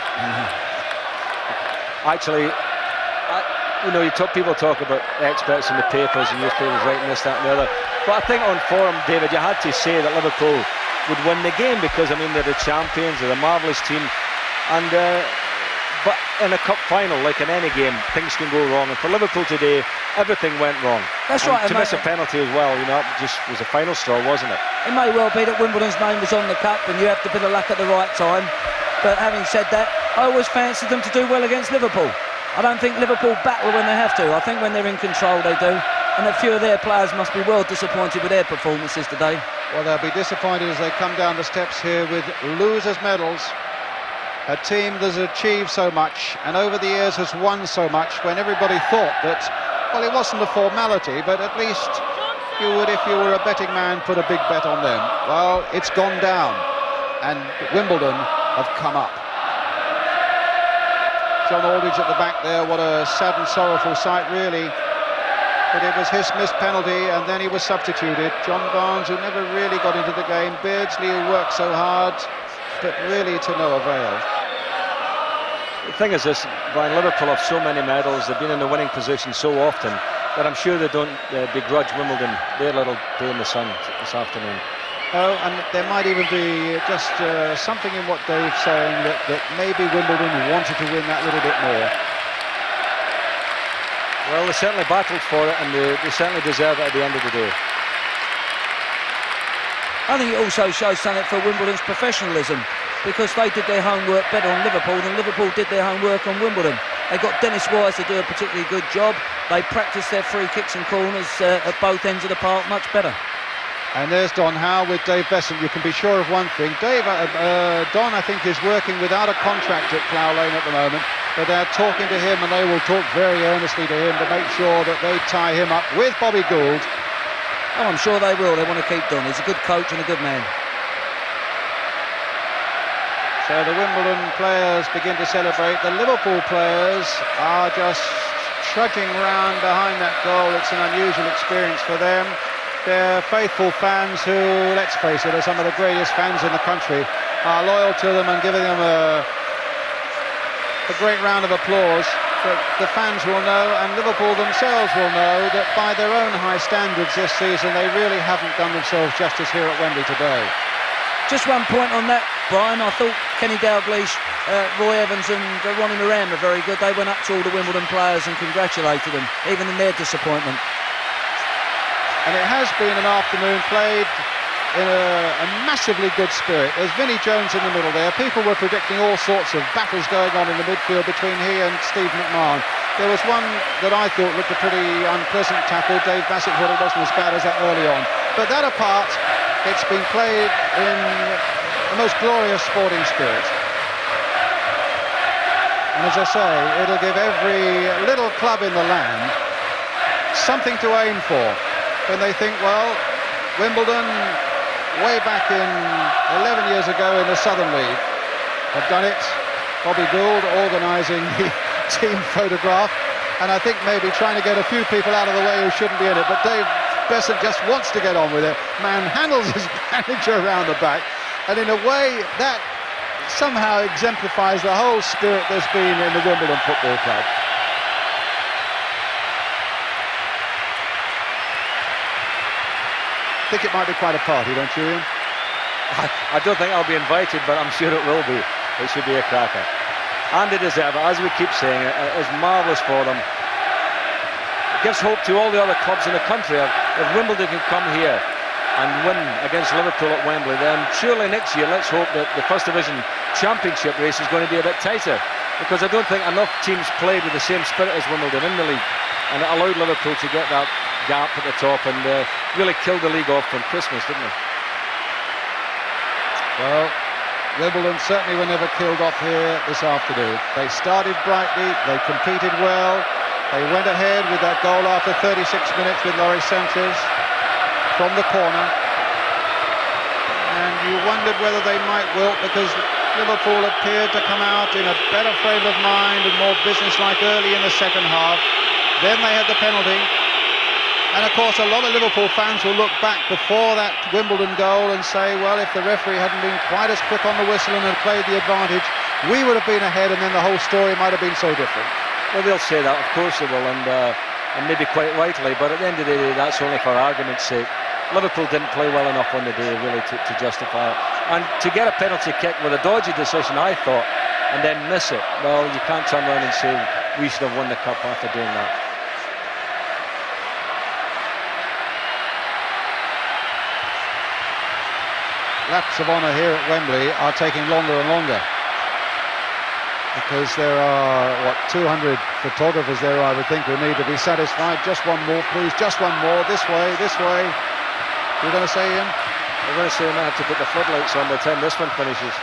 Actually, you know, people talk about experts in the papers and newspapers writing this, that and the other. But I think on form, David, you had to say that Liverpool would win the game because, I mean, they're the champions, they're a marvellous team. And but in a cup final, like in any game, things can go wrong. And for Liverpool today, everything went wrong. That's right. To miss a penalty as well, you know, it just was a final straw, wasn't it? It may well be that Wimbledon's name was on the cup and you have to bit of luck at the right time. But having said that, I always fancied them to do well against Liverpool. I don't think Liverpool battle when they have to. I think when they're in control, they do. And a few of their players must be well disappointed with their performances today. Well, they'll be disappointed as they come down the steps here with losers' medals. A team that's achieved so much and over the years has won so much, when everybody thought that, well, it wasn't a formality, but at least you would, if you were a betting man, put a big bet on them. Well, it's gone down, and Wimbledon have come up. John Aldridge at the back there, what a sad and sorrowful sight, really. But it was his missed penalty, and then he was substituted. John Barnes, who never really got into the game. Beardsley, who worked so hard, but really to no avail. The thing is this, Brian, Liverpool have so many medals, they've been in the winning position so often, that I'm sure they don't begrudge Wimbledon their little day in the sun this afternoon. Oh, and there might even be just something in what Dave's saying, that maybe Wimbledon wanted to win that little bit more. Well, they certainly battled for it, and they certainly deserve it at the end of the day. I think it also shows something for Wimbledon's professionalism, because they did their homework better on Liverpool than Liverpool did their homework on Wimbledon. They got Dennis Wise to do a particularly good job. They practiced their free kicks and corners at both ends of the park much better. And there's Don Howe with Dave Beasant. You can be sure of one thing. Don, I think, is working without a contract at Plough Lane at the moment, but they're talking to him, and they will talk very earnestly to him to make sure that they tie him up with Bobby Gould. Oh, I'm sure they will. They want to keep Don. He's a good coach and a good man. So the Wimbledon players begin to celebrate. The Liverpool players are just trudging round behind that goal. It's an unusual experience for them. They're faithful fans who, let's face it, are some of the greatest fans in the country, are loyal to them and giving them a great round of applause. But the fans will know, and Liverpool themselves will know, that by their own high standards this season, they really haven't done themselves justice here at Wembley today. Just one point on that, Brian. I thought Kenny Dalglish, Roy Evans and Ronnie Moran were very good. They went up to all the Wimbledon players and congratulated them, even in their disappointment. And it has been an afternoon played in a massively good spirit. There's Vinnie Jones in the middle there. People were predicting all sorts of battles going on in the midfield between he and Steve McMahon. There was one that I thought looked a pretty unpleasant tackle. Dave Bassett thought it wasn't as bad as that early on. But that apart, it's been played in the most glorious sporting spirit. And as I say, it'll give every little club in the land something to aim for when they think, well, Wimbledon, way back in 11 years ago in the Southern League, have done it. Bobby Gould organising the team photograph, and I think maybe trying to get a few people out of the way who shouldn't be in it, but Dave Beasant just wants to get on with it. Manhandles his manager around the back, and in a way that somehow exemplifies the whole spirit there's been in the Wimbledon Football Club. I think it might be quite a party, don't you, Ian? I don't think I'll be invited, but I'm sure it will be. It should be a cracker. And they deserve it, as we keep saying. It's marvellous for them. It gives hope to all the other clubs in the country. If Wimbledon can come here and win against Liverpool at Wembley, then surely next year let's hope that the First Division Championship race is going to be a bit tighter, because I don't think enough teams played with the same spirit as Wimbledon in the league, and it allowed Liverpool to get that gap at the top and really killed the league off from Christmas, didn't it? Well, Wimbledon certainly were never killed off here this afternoon. They started brightly, they competed well, they went ahead with that goal after 36 minutes with Sánchez from the corner, and you wondered whether they might wilt, because Liverpool appeared to come out in a better frame of mind and more businesslike early in the second half. Then they had the penalty, and of course a lot of Liverpool fans will look back before that Wimbledon goal and say, well, if the referee hadn't been quite as quick on the whistle and had played the advantage, we would have been ahead, and then the whole story might have been so different. Well, they'll say that, of course they will, and maybe quite rightly, but at the end of the day, that's only for argument's sake. Liverpool didn't play well enough on the day really to justify it, and to get a penalty kick with a dodgy decision, I thought, and then miss it, well, you can't turn around and say we should have won the cup after doing that. Laps of honour here at Wembley are taking longer and longer, because there are, 200 photographers there, I would think, who need to be satisfied. Just one more, please, just one more, this way, this way. You're going to say, Ian? I'm going to say I might have to put the floodlights on by the time this one finishes.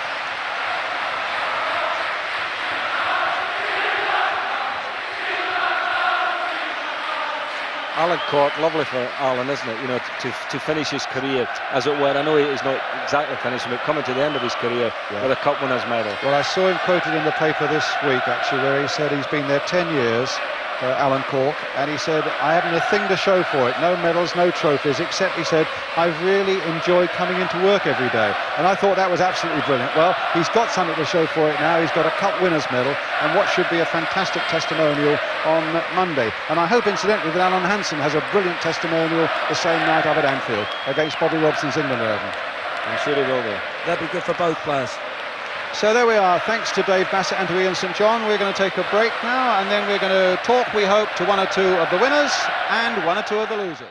Alan Cork, lovely for Alan, isn't it? You know, to finish his career, as it were. I know he's not exactly finishing, but coming to the end of his career with a cup winner's medal. Well, I saw him quoted in the paper this week, actually, where he said he's been there 10 years, Alan Cork, and he said, I haven't a thing to show for it, no medals, no trophies, except, he said, I've really enjoyed coming into work every day. And I thought that was absolutely brilliant. Well, he's got something to show for it now. He's got a cup winner's medal and what should be a fantastic testimonial on Monday. And I hope, incidentally, that Alan Hansen has a brilliant testimonial the same night up at Anfield against Bobby Robson's England 11. I'm sure he will do. That'd be good for both players. So there we are. Thanks to Dave Bassett and to Ian St John. We're going to take a break now, and then we're going to talk, we hope, to one or two of the winners and one or two of the losers.